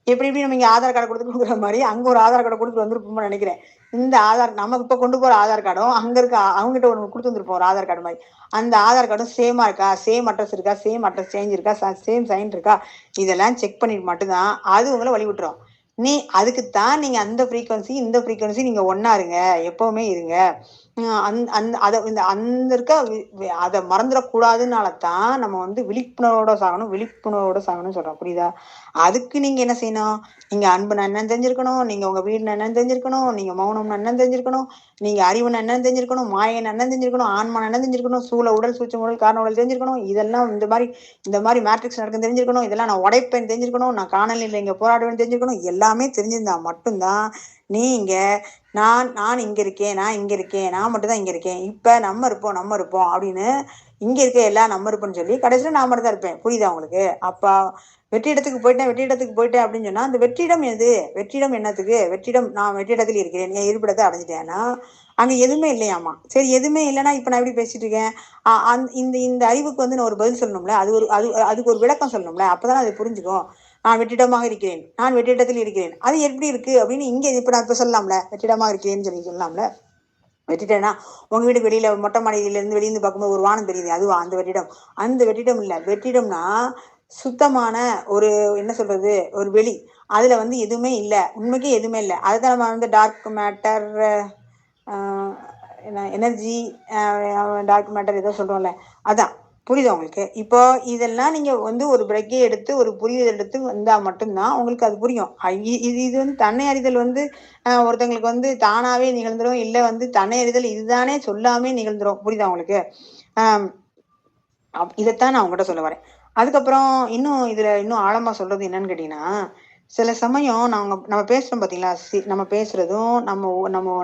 எப்படி எப்படி நம்ம இங்க ஆதார் கார்டு கொடுக்குற மாதிரி அங்க ஒரு ஆதார் கார்டை கொடுத்துட்டு வந்துருப்போம்னு நினைக்கிறேன். இந்த ஆதார் நம்ம இப்ப கொண்டு போற ஆதார் கார்டும் அங்க இருக்க அவங்ககிட்ட ஒன்று கொடுத்து வந்துருப்போம், ஒரு ஆதார் கார்டு மாதிரி. அந்த ஆதார் கார்டும் சேமா இருக்கா, சேம் அட்ரஸ் இருக்கா, சேம் அட்ரஸ் சேஞ்ச் இருக்கா, சேம் சைன் இருக்கா, இதெல்லாம் செக் பண்ணிட்டு மட்டும்தான் அது உங்களை வழி விட்டுரும். அதுக்குத்தான் நீங்க அந்த ஃப்ரீக்வன்சி இந்த ஃப்ரீக்வன்சி நீங்க ஒன்னா இருங்க, எப்பவுமே இருங்க. அந்த இருக்க அதை மறந்துடக்கூடாதுனாலதான் நம்ம வந்து விழிப்புணர்வோட சாகணும்னு சொல்றோம். புரியுதா? அதுக்கு நீங்க என்ன செய்யணும்? நீங்க அன்புன்னு என்னன்னு தெரிஞ்சிருக்கணும், நீங்க உங்க வீடுன்னு என்னன்னு தெரிஞ்சிருக்கணும், நீங்க மௌனம்னு என்னன்னு தெரிஞ்சிருக்கணும், நீங்க அறிவுன்னு என்னன்னு தெரிஞ்சிருக்கணும், மாயன்னு என்னன்னு தெரிஞ்சிருக்கணும், ஆன்மான்னு என்னன்னு தெரிஞ்சிருக்கணும், சூச்ச உடல் காரண உடல் தெரிஞ்சிருக்கணும். இதெல்லாம் இந்த மாதிரி மேட்ரிக்ஸ் நடக்கும் தெரிஞ்சிருக்கணும். இதெல்லாம் நான் உடைப்பேன் தெரிஞ்சிருக்கணும், நான் காணலில் இங்க போராடுவேன் தெரிஞ்சிருக்கணும். எல்லாமே தெரிஞ்சிருந்தா மட்டும்தான் நீங்க நான் இங்க இருக்கேன், நான் மட்டும் தான் இங்க இருக்கேன், இப்ப நம்ம இருப்போம் அப்படின்னு இங்க இருக்க எல்லாம் நம்ம இருப்போம்னு சொல்லி கடைசியில நான் மட்டும் தான் இருப்பேன். புரியுதா உங்களுக்கு? அப்பா வெற்றிடத்துக்கு போயிட்டேன் அப்படின்னு சொன்னா அந்த வெற்றிடம் எது? வெற்றிடம் என்னத்துக்கு? நான் வெற்றிடத்தில் இருக்கிறேன், என் இருப்பிடத்தை அடைஞ்சிட்டேன்னா அங்க எதுவுமே இல்லையாமா. சரி, எதுவுமே இல்லைன்னா இப்ப நான் எப்படி பேசிட்டு இருக்கேன்? இந்த இந்த அறிவுக்கு வந்து நான் ஒரு பதில் சொல்லணும்ல, அதுக்கு ஒரு விளக்கம் சொல்லணும்ல, அப்பதானே அது புரிஞ்சுக்கும். நான் வெற்றிடமாக இருக்கிறேன், நான் வெற்றிடத்தில் இருக்கிறேன், அது எப்படி இருக்கு அப்படின்னு இங்க இப்ப நான் இப்ப சொல்லலாம்ல, வெற்றிடமாக இருக்கிறேன்னு சொல்லி சொல்லலாம்ல. வெற்றிட்டேன்னா உங்க வீடு வெளியில மொட்டை மாடியில இருந்து வெளியிருந்து பார்க்கும்போது ஒரு வானம் தெரியுது, அதுவா அந்த வெற்றிடம்? அந்த வெற்றிடம் இல்ல. வெற்றிடம்னா சுத்தமான ஒரு என்ன சொல்றது, ஒரு வெளி. அதுல வந்து எதுவுமே இல்ல, உண்மைக்கே எதுவுமே இல்லை. அதுதான் நம்ம வந்து dark matter, energy, dark matter ஏதோ சொல்றோம்ல, அதான். புரியுதா உங்களுக்கு? இப்போ இதெல்லாம் நீங்க வந்து ஒரு பிரேக்கே எடுத்து ஒரு புரிதல் எடுத்து வந்தா மட்டும்தான் உங்களுக்கு அது புரியும். இது வந்து தன்னை அறிதல் வந்து ஒருத்தங்களுக்கு வந்து தானாவே நிகழ்ந்துரும், இல்ல வந்து தன்னை அறிதல் இதுதானே சொல்லாமே நிகழ்ந்துரும். புரியுதா உங்களுக்கு? இதைத்தான் நான் உங்ககிட்ட சொல்ல வரேன். அதுக்கப்புறம் இன்னும் ஆழமா சொல்றது என்னன்னு கேட்டீங்கன்னா, சில சமயம் நம்ம பேசுறோம் பாத்தீங்களா, நம்ம பேசுறதும்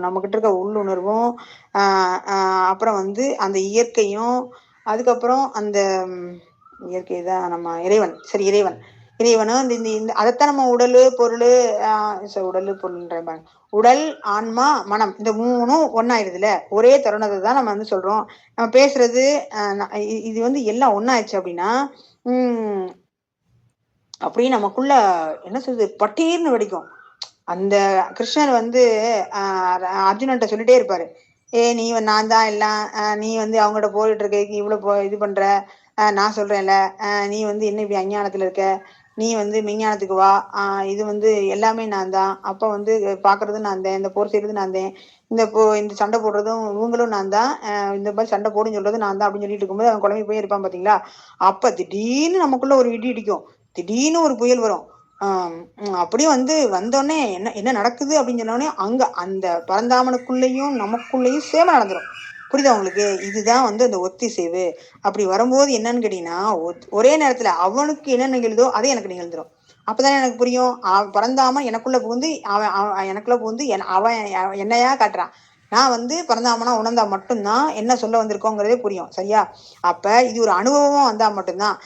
நம்ம கிட்ட இருக்க உள்ளுணர்வும் அப்புறம் வந்து அந்த இயற்கையும், அதுக்கப்புறம் அந்த இயற்கை தான் நம்ம இறைவனும் இந்த அதைத்தான் நம்ம உடல் பொருள், உடல், ஆன்மா, மனம், இந்த 3ம் ஒன்னாயிருதுல ஒரே தருணத்தை தான் நம்ம வந்து சொல்றோம். நம்ம பேசுறது இது வந்து எல்லாம் ஒன்னாயிடுச்சு அப்படின்னா அப்படியே நமக்குள்ள என்ன சொல்றது, பட்டீர்னு வெடிக்கும். அந்த கிருஷ்ணர் வந்து அர்ஜுனன்ட்ட சொல்லிட்டே இருப்பாரு, நீ நான் தான் எல்லாம், நீ வந்து அவங்கள்ட்ட போயிட்டு இருக்க இவ்வளவு இது பண்ற, நான் சொல்றேன்ல, நீ வந்து என்ன இப்படி அஞ்ஞானத்துல இருக்க, நீ வந்து விஞ்ஞானத்துக்கு வா, இது வந்து எல்லாமே நான் தான், அப்ப வந்து பாக்குறது நான் தான், இந்த போர் செய்யறது நான் தான், இந்த சண்டை போடுறதும் இவங்களும் நான் தான், இந்த மாதிரி சண்டை போடுன்னு சொல்றது நான் தான் அப்படின்னு சொல்லிட்டு இருக்கும்போது அவன் குழம்பி போய் இருப்பான் பாத்தீங்களா. அப்ப திடீர்னு நமக்குள்ள ஒரு இடி இடிக்கும், திடீர்னு ஒரு புயல் வரும். அப்படியே வந்தோடனே என்ன நடக்குது அப்படின்னு சொன்னோடனே அங்க அந்த பரந்தாமனுக்குள்ளேயும் நமக்குள்ளேயும் சேம நடந்துரும். புரியுதா உங்களுக்கு? இதுதான் வந்து அந்த ஒத்திசைவு. அப்படி வரும்போது என்னன்னு கேட்டீங்கன்னா, ஒரே நேரத்துல அவனுக்கு என்ன நிகழ்தோ அதே எனக்கு நிகழ்ந்துரும். அப்பதானே எனக்கு புரியும். பரந்தாமன் எனக்குள்ள புகுந்து அவன் எனக்குள்ள புகுந்து அவன் என்னையா காட்டுறான், நான் வந்து பரந்தாமனா உணர்ந்தா மட்டும்தான் என்ன சொல்ல வந்திருக்கோங்கிறதே புரியும். சரியா? அப்ப இது ஒரு அனுபவமா வந்தா மட்டும்தான்.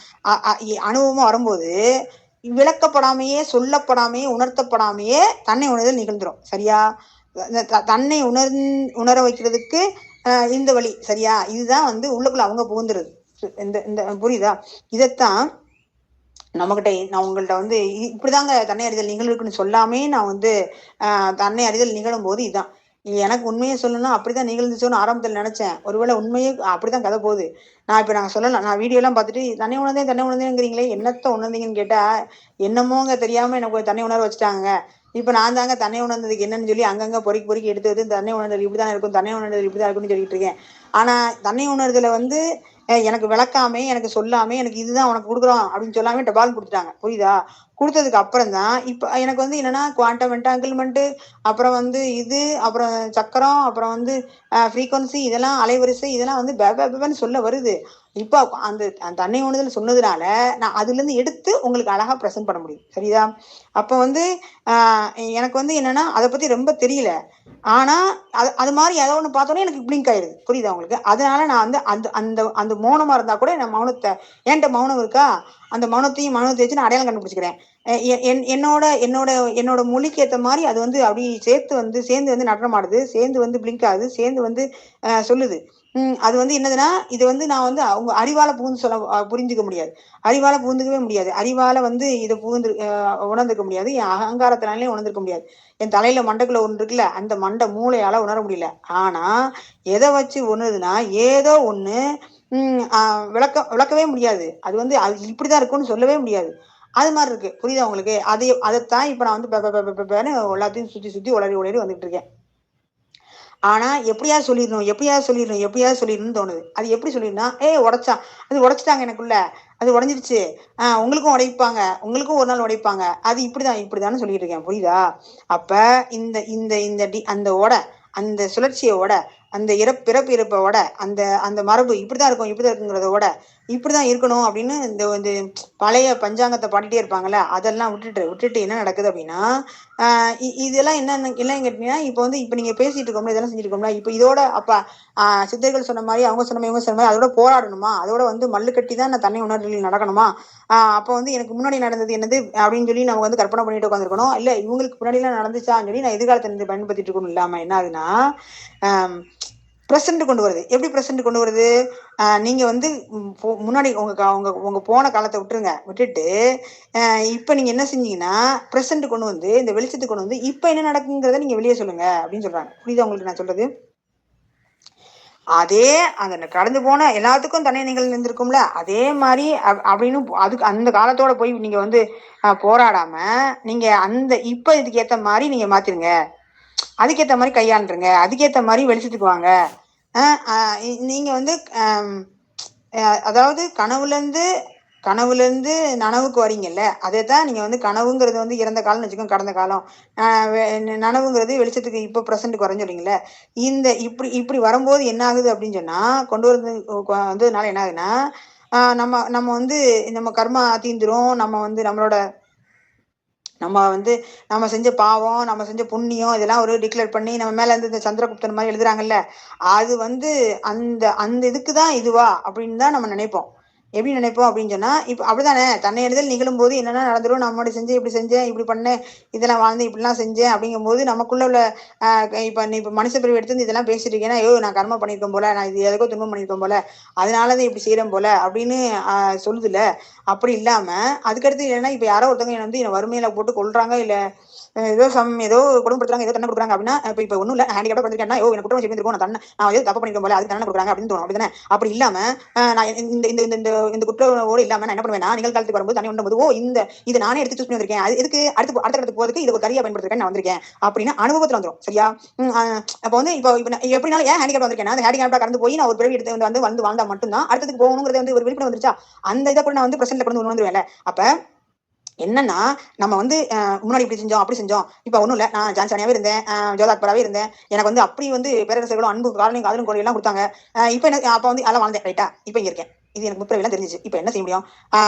அனுபவமா வரும்போது விளக்கப்படாமையே, சொல்லப்படாமையே, உணர்த்தப்படாமையே தன்னை உணர்தல் நிகழ்ந்துரும். சரியா? தன்னை உணர வைக்கிறதுக்கு இந்த வழி. சரியா? இதுதான் வந்து உள்ளுக்குள்ள அவங்க புகுந்துருது. இந்த இந்த புரியுதா? இதைத்தான் நம்மகிட்ட நான் உங்கள்கிட்ட வந்து இப்படிதாங்க தன்னை அறிதல் நிகழ்வுக்குன்னு சொல்லாமே நான் வந்து தன்னை அறிதல் நிகழும் போது இதுதான். எனக்கு உண்மையை சொல்லணும்னா அப்படிதான் நிகழ்ந்துச்சோன்னு ஆரம்பத்தில் நினைச்சேன். ஒருவேளை உண்மையே அப்படிதான் கதை போகுது. நான் இப்ப நாங்க சொல்லலாம், நான் வீடியோ எல்லாம் பார்த்துட்டு தன்னை உணர்ந்தேங்கிறீங்களே, என்னத்த உணர்ந்தீங்கன்னு கேட்டா என்னமோங்க தெரியாம எனக்கு தன்னை உணர வச்சுட்டாங்க. இப்ப நான் தாங்க தன்னை உணர்ந்ததுக்கு என்னன்னு சொல்லி அங்கங்க பொறுக்கி எடுத்து தன்னை உணர்தல் இப்படிதான் இருக்கும், தன்னை உணர்தல் இப்படிதான் இருக்குன்னு சொல்லிட்டு இருக்கேன். ஆனா தன்னை உணர்தலை வந்து எனக்கு விளக்காமே, எனக்கு சொல்லாமே, எனக்கு இதுதான் உனக்கு கொடுக்குறோம் அப்படின்னு சொல்லாமே டபால் கொடுத்துட்டாங்க. புரியுதா? கொடுத்ததுக்கு அப்புறம் தான் இப்ப எனக்கு வந்து என்னன்னா குவாண்டம் என்டாங்கிள்மெண்ட், அப்புறம் வந்து இது, அப்புறம் சக்கரம், அப்புறம் வந்து ஃப்ரீக்வன்சி, இதெல்லாம் அலைவரிசை, இதெல்லாம் வந்து பெபன்னு சொல்ல வருது. இப்போ அந்த தன்னை உணர்தல் சொன்னதுனால நான் அதுல இருந்து எடுத்து உங்களுக்கு அழகா ப்ரெசென்ட் பண்ண முடியும். சரிதா? அப்ப வந்து எனக்கு வந்து என்னன்னா அதை பத்தி ரொம்ப தெரியல. ஆனா அது மாதிரி ஏதோ ஒண்ணு பார்த்தோன்னே எனக்கு பிளிங்க் ஆயிடுது. புரியுதா உங்களுக்கு? அதனால நான் வந்து அந்த அந்த அந்த மௌனமா இருந்தா கூட நான் மௌனத்தை, என்கிட்ட மௌனம் இருக்கா, அந்த மௌனத்தையும் வச்சு நான் அடையாளம் கண்டுபிடிச்சுக்கிறேன். என்னோட என்னோட என்னோட மொழிக்கு ஏற்ற மாதிரி அது வந்து அப்படி சேர்ந்து வந்து நடனமாடுது, சேர்ந்து வந்து பிளிங்க் ஆகுது, சேர்ந்து வந்து சொல்லுது. அது வந்து என்னதுன்னா இது வந்து நான் வந்து அவங்க அறிவால புகுந்து புரிஞ்சுக்க முடியாது. அறிவால புகுந்துக்கவே முடியாது. அறிவால வந்து இதை உணர்ந்துக்க முடியாது. என் அகங்காரத்தினாலே உணர்ந்துக்க முடியாது. என் தலையில மண்டைக்குள்ள ஒண்ணு இருக்குல்ல, அந்த மண்டை மூளையால உணர முடியல. ஆனா எதை வச்சு உணருதுன்னா ஏதோ ஒண்ணு விளக்கவே முடியாது. அது வந்து அது இப்படிதான் இருக்கும்னு சொல்லவே முடியாது. அது மாதிரி இருக்கு. புரியுதா உங்களுக்கு? அதைத்தான் இப்ப நான் வந்து எல்லாத்தையும் சுத்தி உளறி வந்துட்டு இருக்கேன். ஆனா எப்படியாவது சொல்லிடணும்னு தோணுது. அது எப்படி சொல்லிடணும்? அது உடைச்சிட்டாங்க எனக்குள்ள, அது உடைஞ்சிருச்சு. உங்களுக்கும் உடைப்பாங்க, உங்களுக்கும் ஒரு நாள் உடைப்பாங்க. அது இப்படிதான் சொல்லிட்டு இருக்கேன். புரியுதா? அப்ப இந்த இந்த இந்த அந்த அந்த சுழற்சியோட, அந்த பிறப்பு இறப்போட, அந்த அந்த மரபு இப்படிதான் இருக்குங்கிறதோட இப்படிதான் இருக்கணும் அப்படின்னு இந்த பழைய பஞ்சாங்கத்தை பாடிட்டே இருப்பாங்கல்ல, அதெல்லாம் விட்டுட்டு என்ன நடக்குது அப்படின்னா இதெல்லாம் என்னன்னு கேட்டீங்கன்னா இப்ப நீங்க பேசிட்டு இருக்கோம்ல, இதெல்லாம் செஞ்சுட்டு இருக்கோம்ல, இப்ப இதோட அப்ப சித்தர்கள் சொன்ன மாதிரி, அவங்க சொன்ன மாதிரி, இவங்க சொன்ன மாதிரி அதோட போராடணுமா, அதோட வந்து மல்லு கட்டி தான் நான் தன்னை உணர்வில் நடக்கணுமா? அப்ப வந்து எனக்கு முன்னாடி நடந்தது என்னது அப்படின்னு சொல்லி நம்ம வந்து கற்பனை பண்ணிட்டு உட்காந்துருக்கணும். இல்ல இவங்களுக்கு முன்னாடி எல்லாம் நடந்துச்சான்னு சொல்லி நான் எதிர்காலத்தை பயன்படுத்திட்டு இருக்கணும். இல்லாம என்ன ஆகுதுன்னா ப்ரெசென்ட் கொண்டு வருது. எப்படி ப்ரெசென்ட் கொண்டு வருது? நீங்க வந்து முன்னாடி உங்க போன காலத்தை விட்டுட்டு இப்ப நீங்க என்ன செஞ்சீங்கன்னா ப்ரெசென்ட் கொண்டு வந்து இந்த வெளிச்சத்தை கொண்டு வந்து இப்ப என்ன நடக்குங்கிறத நீங்க வெளியே சொல்லுங்க அப்படின்னு சொல்றாங்க. புரியுதா உங்களுக்கு நான் சொல்றது? அதே அந்த கடந்து போன எல்லாத்துக்கும் தன்னை நீங்கள் இருந்திருக்கும்ல, அதே மாதிரி அப்படின்னு அதுக்கு அந்த காலத்தோட போய் நீங்க வந்து போராடாம நீங்க அந்த இப்ப இதுக்கு ஏத்த மாதிரி நீங்க மாத்திருங்க, அதுக்கேற்ற மாதிரி கையாண்டுருங்க, அதுக்கேற்ற மாதிரி வெளிச்சத்துக்கு வாங்க. நீங்க வந்து அதாவது கனவுல இருந்து நனவுக்கு வரீங்கல்ல, அதைத்தான் நீங்க வந்து கனவுங்கிறது வந்து இறந்த காலம்னு வச்சுக்கோங்க, கடந்த காலம். நனவுங்கிறது வெளிச்சத்துக்கு இப்போ ப்ரெசென்ட் குறைஞ்சிடுங்களே. இந்த இப்படி வரும்போது என்ன ஆகுது அப்படின்னு சொன்னா கொண்டு வந்ததுனால என்ன ஆகுதுன்னா நம்ம நம்ம வந்து நம்ம கர்மா தீந்துரும். நம்ம செஞ்ச பாவம், நம்ம செஞ்ச புண்ணியம், இதெல்லாம் ஒரு டிக்ளேர் பண்ணி நம்ம மேல இருந்து இந்த சந்திரகுப்தன் மாதிரி எழுதுறாங்கல்ல, அது வந்து அந்த அந்த இதுக்குதான் இதுவா அப்படின்னு தான் நம்ம நினைப்போம். எப்படி நினைப்போம் அப்படின்னு சொன்னா இப்ப அப்படிதானே தன்னை அறிதல் நிகழும் போது என்னென்ன நடந்துரும், நம்மளோட இப்படி செஞ்சேன், இப்படி பண்ணேன், இதெல்லாம் வாழ்ந்து இப்படிலாம் செஞ்சேன் அப்படிங்கும் போது நமக்குள்ள உள்ள இப்ப மனுஷ பிரிவு எடுத்து இதெல்லாம் பேசிட்டு இருக்கேன்னா, ஐயோ நான் கர்மம் பண்ணிருக்கேன் போல, நான் இது எதுக்கோ துன்பம் பண்ணிருக்கேன் போல, அதனாலதான் இப்படி செய்யறேன் போல அப்படின்னு சொல்லுதுல. அப்படி இல்லாம அதுக்கடுத்து இல்லைன்னா இப்ப யாரோ ஒருத்தவங்க வந்து என்ன வறுமையில போட்டு கொள்றாங்க, இல்ல ஏதோ குடும்பப்படுத்துறாங்க, ஏதோ தண்டனை கொடுக்குறாங்க அப்படின்னா இப்ப ஒண்ணும் இல்ல, ஹேண்டிகேப்டா பண்ணிருக்கேன்னா எனக்கு குற்றம் செஞ்சிருக்கும், நான் ஏதோ தப்பு பண்ணிருக்கேன் போல, அதுக்கு தண்டனை கொடுக்குறாங்க அப்படின்னு தோணும். அப்படிதானே? அப்படி இல்லாம நான் இந்த இந்த இந்த இந்த குற்றவோடு இல்லாம நான் என்ன பண்ணுவேன்னா நிகழ்காலத்துக்கு வரும்போது தனி உண்ணும் போது இது நானே எடுத்து சூஸ் பண்ணி வந்திருக்கேன், அது எதுக்கு அடுத்த இடத்துக்கு போறதுக்கு இது ஒரு கரியா பயன்படுத்திருக்கேன், நான் வந்திருக்கேன் அப்படின்னு அனுபவத்துல வந்துடும். சரியா? அப்ப வந்து இப்போ எப்படினாலும் ஏன் ஹேண்டிகேப் வந்திருக்கேன், அந்த ஹேண்டிகேப்டா கடந்து போய் நான் ஒரு பிறவி எடுத்து வந்து வாழ்ந்தா மட்டும்தான் அடுத்ததுக்கு போகணுங்கிறது வந்து ஒரு விழிப்புணர்வு வந்துருச்சா, அந்த இதை கூட நான் வந்து பிரசன்ட்ல கொண்டு வந்துருவேன்ல. அப்ப என்னன்னா நம்ம வந்து முன்னாடி இப்படி செஞ்சோம் அப்படி செஞ்சோம், இப்ப ஒண்ணும் இல்ல, நான் ஜான்சானியாவே இருந்தேன், ஜோதாக்பராவே இருந்தேன், எனக்கு வந்து அப்படி வந்து பேரரசர்களும் அன்பு காலனி காதலும் கோழி எல்லாம் கொடுத்தாங்க, இப்ப என்ன அப்ப வந்து எல்லாம் வாழ்ந்தேன் ரைட்டா, இப்ப இங்க இருக்கேன். இது எனக்கு முப்பிரவிலாம் தெரிஞ்சிச்சு. இப்ப என்ன செய்ய முடியும்?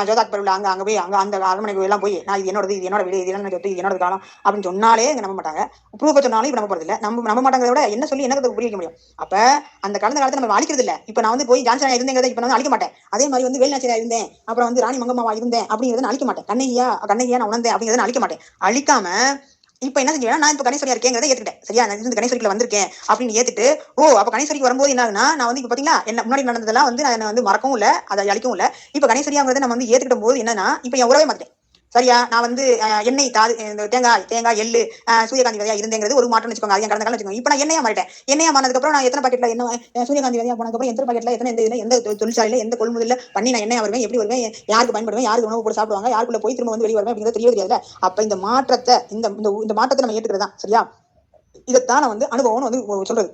ஜோதா அக்பர் உள்ள அங்க போய் அந்த அரண்மனைக்கு எல்லாம் போய் நான் இது என்னோடது, இது என்னோட வீடு, இது என்ன சொத்து, இது என்னோட காலம் அப்படின்னு சொன்னாலே இங்க நம்ப மாட்டாங்க. ப்ரூஃப சொன்னாலும் இப்ப நம்ப போறது இல்ல. நம்ப மாட்டாங்கிறத விட என்ன சொல்லி என்னது புரிய வைக்க முடியும்? அப்ப அந்த கடந்த காலத்தை நம்ம அழிக்கிறது இல்ல. இப்ப நான் வந்து போய் ஜான்சனா இருந்தேங்கிறத இப்ப நான் அழிக்க மாட்டேன். அதே மாதிரி வந்து வேலுநாச்சியாரா இருந்தேன், அப்புறம் வந்து ராணி மங்கம்மாவா இருந்தேன் அப்படிங்கிறத நான் அழிக்க மாட்டேன். கண்ணகியா நான் உணர்ந்தேன் அப்படிங்கிறத நான் அழிக்க மாட்டேன். அழிக்காம இப்ப என்ன செஞ்சேன், நான் இப்ப கணேஸ்வரியா இருக்கேங்கிறத ஏத்துக்கிட்டேன். சரியா, நான் இந்த கணேஸ்வரிக்குள்ள வந்திருக்கேன் அப்படின்னு ஏத்துட்டு, அப்ப கணேஸ்வரிக்கு வரும்போது என்ன ஆகுனா, நான் வந்து இப்ப பாத்தீங்களா என்ன முன்னாடி நடந்ததெல்லாம் வந்து நான் வந்து மறக்கவும் இல்ல, அதை அழிக்கவும் இல்ல. இப்ப கணேஸ்வரியாங்கிறத நம்ம வந்து ஏத்துக்கிட்ட போது என்னன்னா, இப்ப என் உறவே மாத்தேன். சரியா, நான் வந்து எண்ணெய் இந்த தேங்காய் எள்ளு சூரியகாந்தி விதையா இருந்தேங்கிறது ஒரு மாற்றம் வச்சுக்கோங்க. அது கடந்த காலம் வச்சுக்கோங்க. இப்ப நான் எண்ணெயா மாறிட்டேன். எண்ணெயா மாறினதுக்கு அப்புறம் நான் எத்தனை பாக்கெட்ல என்ன சூரியகாந்தி விதையா போனதுக்கு அப்புறம் எத்தனை பாக்கெட்ல எந்த தொழிற்சாலையில எந்த கொள்முதல்ல பண்ணி நான் எண்ணெயா வருவேன், எப்படி வருவேன், யாருக்கு பயன்படுவேன், யாருக்கு உணவு போட்டு சாப்பிடுவாங்க, யாருக்குள்ள போய் திரும்ப வந்து வெளியே வருவேன் அப்படிங்கிறது தெரியவே தெரியாதுல. அப்ப இந்த மாற்றத்தை இந்த மாற்றத்தை நம்ம ஏற்றுக்கிறதா. சரியா, இதைத்தான் நான் வந்து அனுபவம்னு வந்து சொல்றது.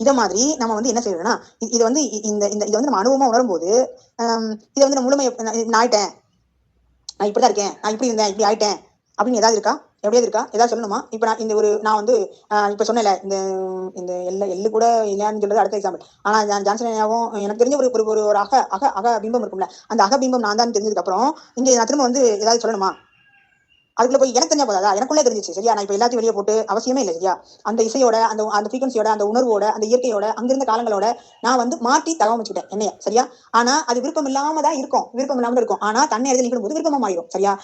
இதை மாதிரி நம்ம வந்து என்ன செய்யறோம்னா, இது வந்து இதை வந்து நம்ம அனுபவமா உணரும் போது இதை வந்து நான் முழுமையை நான் ஆயிட்டேன், நான் இப்படிதான் இருக்கேன், நான் இப்படி இருந்தேன், இப்படி ஆயிட்டேன் அப்படின்னு ஏதாவது இருக்கா? எப்படியாவது இருக்கா? ஏதாவது சொல்லணுமா? இப்ப நான் வந்து இப்ப சொன்னேன்ல, இந்த இந்த எள்ளு கூட இல்லையான்னு சொல்றது அடுத்த எக்ஸாம்பிள். ஆனா ஜான்சனாவும் எனக்கு தெரிஞ்ச ஒரு அக அக அக பிம்பம் இருக்கும்ல, அந்த அக பிம்பம் நான் தான் தெரிஞ்சதுக்கு அப்புறம் இங்க நான் திரும்ப வந்து ஏதாவது சொல்லணுமா? அதுக்குள்ள போய் எனக்கு தெரிஞ்சா போதாதா? எனக்குள்ளே தெரிஞ்சிச்சு. சரியா, நான் இப்ப எல்லாத்தையும் வெளியே போட்டு அவசியமே இல்லை. சரியா, அந்த இசையோட அந்த ஃப்ரீக்வன்சியோட அந்த உணர்வோட அந்த இயற்கையோட அங்கிருந்த காலங்களோட நான் வந்து மாற்றி தகவமைச்சுக்கிட்டேன் என்னைய. சரியா, ஆனா அது விருப்பம் இல்லாம தான் இருக்கும், விருப்பம் இல்லாம இருக்கும். ஆனா தன்னை எழுதி நிற்கும் போது விருப்பமா மாறிடும். சரியா,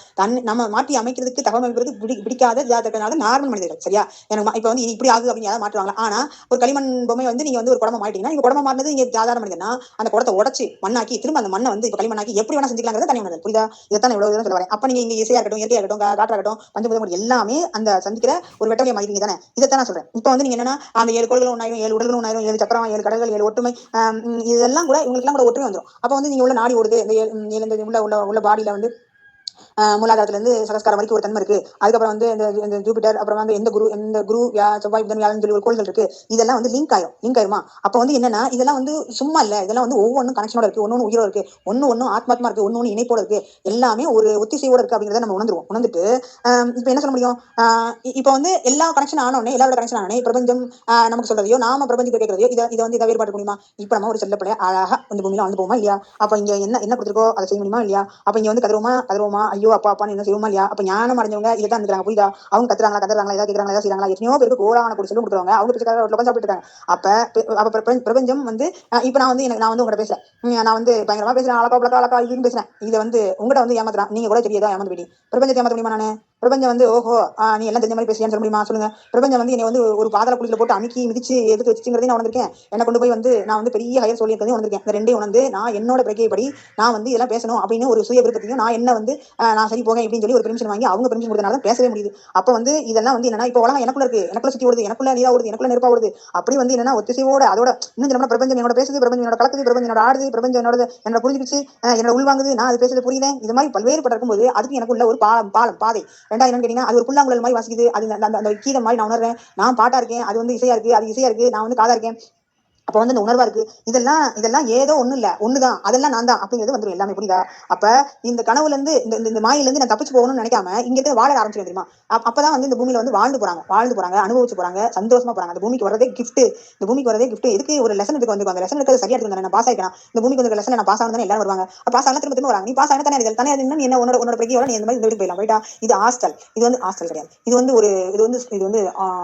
நம்ம மாற்றி அமைக்கிறதுக்கு தகவல் அமைக்கிறதுக்கு பிடிக்காத ஜாதகனால நார்மல் மனிதர்கள். சரியா, எனக்கு இப்ப வந்து இப்படி ஆகுது அப்படின்னு யாராவது மாற்றுவாங்க. ஆனா ஒரு களிமண் பொம்மை வந்து நீங்க வந்து ஒரு குடமா மாட்டீங்கன்னா, நீங்க குடமா மாறினது இங்க சாதாரண மனிதனா, அந்த குடத்தை உடச்சு மண்ணாக்கி திரும்ப அந்த மண்ணை வந்து இப்ப களிமண்ணாக்கி எப்படி வேணா செஞ்சுக்கலாங்கிறது தனி மனிதன். புரியுதா? இதைத்தான் எவ்வளவு தூரம் சொல்ல வரேன். அப்ப நீங்க இங்க இசையா இருக்கட்டும், இயற்கையா இருக்கட்டும், காற்றாகட்டும், பஞ்சபூதம் எல்லாமே அந்த சந்திக்கிற ஒரு வெட்டமைய மாதிரி தானே. இதைத்தான் நான் சொல்றேன். இப்ப வந்து நீங்க என்னன்னா, அந்த 7 கோள்களும் ஒன்னாயிரும், 7 உடல்களும் ஒன்னாயிரும், 7 சக்கரம், 7 கடல்கள், 7 ஒற்றுமை, இதெல்லாம் கூட உங்களுக்கு எல்லாம் கூட ஒற்றுமை வந்துடும். அப்ப வந்து நீங்க உள்ள நாடி ஓடுது, இந்த உள்ள பாடியில வந்து மூலாதாரத்துல இருந்து சகஸ்காரம் வரைக்கும் ஒரு தன்மை இருக்கு. அதுக்கப்புறம் வந்து இந்த ஜூபிட்டர், அப்புறம் வந்து எந்த குரு செவ்வாய் புதன் வியாழன் சொல்லி ஒரு கோள்கள் இருக்கு. இதெல்லாம் வந்து லிங்க் ஆயிருமா? அப்ப வந்து என்னன்னா, இதெல்லாம் வந்து சும்மா இல்ல, இதெல்லாம் வந்து ஒவ்வொன்றும் கனெக்ஷனோட இருக்கு, ஒன்னொன்னு உயிரோட இருக்கு, ஒன்னு ஆத்மாத்மா இருக்கு, ஒன்னு இணைப்போட இருக்கு, எல்லாமே ஒரு ஒத்திசைவோட இருக்கு அப்படிங்கிறத நம்ம உணர்ந்துட்டு இப்ப என்ன சொல்ல முடியும்? இப்ப வந்து எல்லா கனெக்ஷன் ஆனோடனே, எல்லாரோட கனெக்ஷன் ஆனோடனே பிரபஞ்சம் நமக்கு சொல்றதையோ நாம பிரபஞ்சத்தை கேட்கறதையோ இதை வந்து இதை வேறுபாடு முடியுமா? இப்ப நம்ம ஒரு செல்லப்படைய அழகா இந்த பூமியில வந்து போமா இல்லையா? அப்ப இங்க என்ன கொடுத்துருக்கோ அதை செய்ய முடியுமா இல்லையா? அப்ப இங்க வந்து கதருமா ஐயோ அப்பா அப்பான்னு என்ன செய்யுமா இல்லையா? அப்ப ஞானம் அடைஞ்சவங்க இதை தான் இருக்கிறாங்க. புரியுதா? அவங்க கத்துறாங்களா, கதறாங்களா, ஏதாவது கேட்கறாங்களா, ஏதாவது செய்யறாங்களா? எத்தனையோ பேருக்கு கோடான கூட சொல்லும் கொடுக்குறவங்க அவங்க பிச்சைக்கார ரோட்ல சாப்பிட்டு இருக்காங்க. அப்ப பிரபஞ்சம் வந்து இப்ப நான் வந்து உங்கள்கிட்ட பேசுறேன், நான் வந்து பயங்கரமா பேசுறேன், அழகா இதுன்னு பேசுறேன். இதை வந்து உங்கள்கிட்ட வந்து ஏமாத்துறான், நீங்க கூட தெரியாதா ஏமாந்து போயிட்டீங்க. பிரபஞ்சத்தை ஏமாத்த முடியுமா? நானு பிரபஞ்சம் வந்து ஓஹோ நீ எல்லாம் தெரிஞ்ச மாதிரி பேசியான்னு சொல்ல முடியுமா? சொல்லுங்க. பிரபஞ்சம் வந்து என்னை வந்து ஒரு பாதாள குழியில போட்டு அமுக்கி மிதிச்சு எதுக்கு வச்சுங்கிறதையும் நான் உணர்ந்திருக்கேன். என்னை கொண்டு போய் வந்து நான் வந்து பெரிய ஹையர் சொல்லி இருக்கிறதையும் உணர்ந்திருக்கேன். இந்த ரெண்டையும் உணர்ந்து நான் என்னோட பிரகைப்படி நான் வந்து இதெல்லாம் பேசணும் அப்படின்னு ஒரு சுய விருப்பத்தையும் நான் என்ன வந்து நான் சரி போக இப்படின்னு சொல்லி ஒரு பெர்மிஷன் வாங்கி அவங்க பெர்மிஷன் கொடுத்தனால தான் பேசவே முடியுது. அப்ப வந்து இதெல்லாம் வந்து என்னன்னா, இப்ப உலகம் எனக்குள்ள இருக்கு, எனக்குள்ள சுத்தி ஓடுது, எனக்குள்ள நீரா ஓடுது, எனக்குள்ள நெருப்பா ஓடுது. அப்படி வந்து என்னன்னா ஒத்திசைவோட அதோட இன்னும் நம்ம பிரபஞ்சம் என்னோட பேசுது, பிரபஞ்சம் என்னோட கலக்குது, பிரபஞ்சம் என்னோட ஆடுது, பிரபஞ்சம் என்னோட புரிஞ்சுக்கிச்சு, என்னோட உள்வாங்குது, நான் அது பேசுறது புரியல. இது மாதிரி பல்வேறுபட்டு இருக்கும்போது அதுக்கு எனக்குள்ள ஒரு பாதை ரெண்டா என்னன்னு கேட்டீங்கன்னா, அது ஒரு புல்லாங்குழல் மாதிரி வாசிக்குது. அது அந்த கீதம் மாதிரி நான் உணர்றேன். நான் பாட்டா இருக்கேன், அது வந்து இசையா இருக்கு, அது இசையா இருக்கு, நான் வந்து காதா இருக்கேன். அப்ப வந்து இந்த உணர்வா இருக்கு. இதெல்லாம் ஏதோ ஒண்ணு இல்ல, ஒண்ணுதான், அதெல்லாம் நான் தான் அப்படிங்கிறது வந்துடும் எல்லாமே. புரியுதா? அப்ப இந்த கனவுல இருந்து இந்த மாயில இருந்து நான் தப்பிச்சு போகணும்னு நினைக்காம இங்க இருந்து வாழ ஆரம்பிச்சிடும். தெரியுமா? அப்பதான் வந்து இந்த பூமியில வந்து வாழ்ந்து போறாங்க, அனுபவிச்சு போறாங்க, சந்தோஷமா போறாங்க. அந்த பூமிக்கு வரதே கிஃப்ட். இந்த பூமிக்கு வரதே கிஃப்ட். எதுக்கு? ஒரு லெசன் எடுத்து வந்து அந்த லெசன் எடுத்து சரியா எடுத்து நான் பாஸ் ஆயிக்கலாம். இந்த பூமிக்கு வந்து லெசன் நான் பாஸ் ஆகணும் எல்லாரும் வருவாங்க. பாஸ் ஆனா திரும்ப வராங்க. நீ பாஸ் ஆனா தானே நீ என்ன உன்னோட பிரகியோட நீ இந்த மாதிரி வீட்டுக்கு போயிடலாம். ரைட்டா? இது ஹாஸ்டல். இது வந்து ஹாஸ்டல் கிடையாது. இது வந்து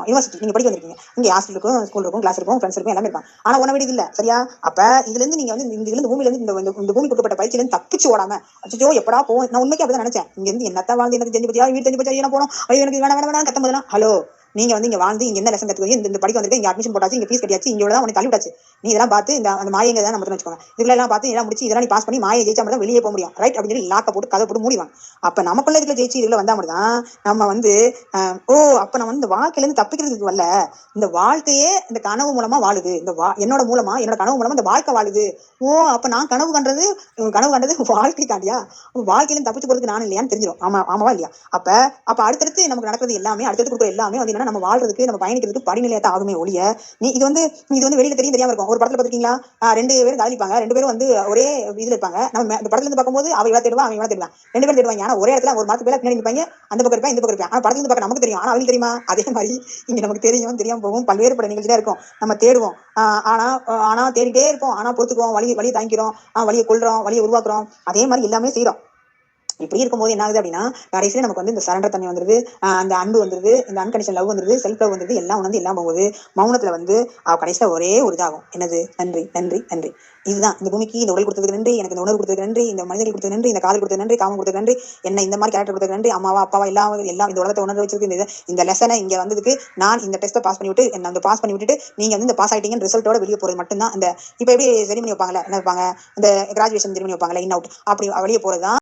யூனிவர்சிட்டி. நீங்க படிக்க வந்திருக்கீங்க. இங்க ஹாஸ்டல் இருக்கும், ஸ்கூல் இருக்கும், கிளாஸ் இருக்கும், ஃப்ரெண்ட்ஸ் இருக்கும், எல்லாமே இருப்பாங்க. ஆனா உன வீடு இல்ல. சரியா? அப்ப இதுல இருந்து நீங்க வந்து இந்த பூமியில இருந்து இந்த பூமி கொடுக்கப்பட்ட பயிற்சியில இருந்து தப்பிச்சு ஓடாம அச்சோ எப்படா போவோம். நான் உண்மைக்கு அப்படிதான் நினைச்சேன். இங்க இருந்து என்னத்த வாழ்ந்து எனக்கு தெரிஞ்சு பத்தியா, வீடு தெரிஞ்சு பத்தியா, போனோம், ஐயோ எனக்கு வேணாம் கத்த போதுனா, ஹலோ நீங்க வந்து இங்க வாழ்ந்து இங்க என்ன லெசன் கத்துக்கீங்க, இந்த படிக்க வந்திருக்கேன், இங்க அட்மிஷன் போட்டாச்சு, இங்க ஃபீஸ் கட்டியாச்சு, இங்க தான் உனக்கு தள்ளி விட்டாச்சு. நீ இதெல்லாம் பார்த்து அந்த மாயங்க தான் நம்ம வச்சுக்கோங்க. இதெல்லாம் பார்த்து இதெல்லாம் முடிச்சு இதெல்லாம் நீ பாஸ் பண்ணி மாயை ஜெயிச்சா மட்டும் வெளியே போக முடியும். ரைட்? அப்படின்னு சொல்லி லாக்க போட்டு கதை போட்டு மூடிவாங்க. அப்ப நமக்குள்ள இதுல ஜெயிச்சு இதுல வந்தா மட்டும் தான் நம்ம வந்து அப்ப நம்ம வந்து இந்த வாழ்க்கையில இருந்து தப்பிக்கிறதுக்கு வரல, இந்த வாழ்க்கையே இந்த கனவு மூலமா வாழுது. என்னோட கனவு மூலமா இந்த வாழ்க்கை வாழுது. அப்ப நான் கனவு கண்டது வாழ்க்கை தாண்டியா? வாழ்க்கையில தப்பிச்சு போறதுக்கு நான் இல்லையான்னு தெரிஞ்சிடும். ஆமாவா இல்லையா? அப்ப அடுத்தடுத்து நமக்கு நடக்கிறது எல்லாமே, அடுத்தடுத்து கொடுக்குற எல்லாமே வந்து என்னன்னா நம்ம வாழ்றதுக்கு நம்ம பயணிக்கிறதுக்கு படிநிலையா தான் ஆகுமே ஒழிய இது வந்து வெளியில தெரியாம இருக்கும். ஒரு படத்துல பாத்துருக்கீங்களா? 2 பேரும் காதலிப்பாங்க, 2 பேரும் வந்து ஒரே இதுல இருப்பாங்க. நம்ம இந்த படத்துல இருந்து பார்க்கும்போது அவ இவள தேடுவா, அவன் இவள தேடுவான், 2 பேரும் தேடுவாங்க. ஆனா ஒரே இடத்துல ஒரு மாசத்துக்கு மேல பின்னாடி நிப்பாங்க, அந்த பக்கம் இருப்பான், இந்த பக்கம் இருப்பான். ஆனா படத்துல இருந்து பார்க்க நமக்கு தெரியும், ஆனா அவங்களுக்கு தெரியுமா? அதே மாதிரி இங்க நமக்கு தெரியாம போகும். பல்வேறு பட நிகழ்ச்சி தான் இருக்கும், நம்ம தேடுவோம். ஆனா ஆனா தேடிட்டே இருப்போம், ஆனா பொறுத்துக்குவோம், வழியை தாங்கிக்கிறோம், வழியை கொள்றோம், வழியை உருவாக்குறோம், அதே மாதிரி எல்லாமே செய்யறோம். இப்படி இருக்கும்போது என்ன ஆகுது அப்படின்னா, கடைசியில நமக்கு வந்து இந்த சரண்டர் தன்மை வந்துருது, அந்த அன்பு வந்துருது, இந்த அன்கண்டிஷன் லவ் வந்துருது, செல்ஃப் லவ் வந்துருது, எல்லாம் வந்து இல்லாம போகுது. மௌனத்துல வந்து கடைசியில ஒரே ஒரு இதாகும், என்னது? நன்றி, நன்றி, நன்றி. இதுதான் இந்த பூமிக்கு இந்த உடல் கொடுத்ததுக்கு நன்றி, எனக்கு இந்த உணர்வு கொடுத்ததுக்கு நன்றி, இந்த மனிதர்கள் கொடுத்தது நன்றி, இந்த காதல் கொடுத்தது நன்றி, காமம் கொடுத்தது நன்றி, என்ன இந்த மாதிரி கேரக்டர் கொடுத்தது நன்றி, அம்மாவா அப்பாவா எல்லாம் இந்த உலகத்தை உணர்வு வச்சிருக்கு. இந்த லெசனை இங்க வந்ததுக்கு நான் இந்த டெஸ்ட்டை பாஸ் பண்ணி விட்டு அந்த பாஸ் பண்ணி விட்டுட்டு நீங்க வந்து இந்த பாஸ் ஆயிட்டீங்கன்னு ரிசல்ட்டோட வெளியே போறது மட்டும்தான். இந்த இப்ப எப்படி செரிமனி வைப்பாங்கல்ல, என்ன வைப்பாங்க, இந்த கிராஜுவேஷன் செரிமனி வைப்பாங்கல்ல, இன் அவுட், அப்படி வெளியே போறதுதான்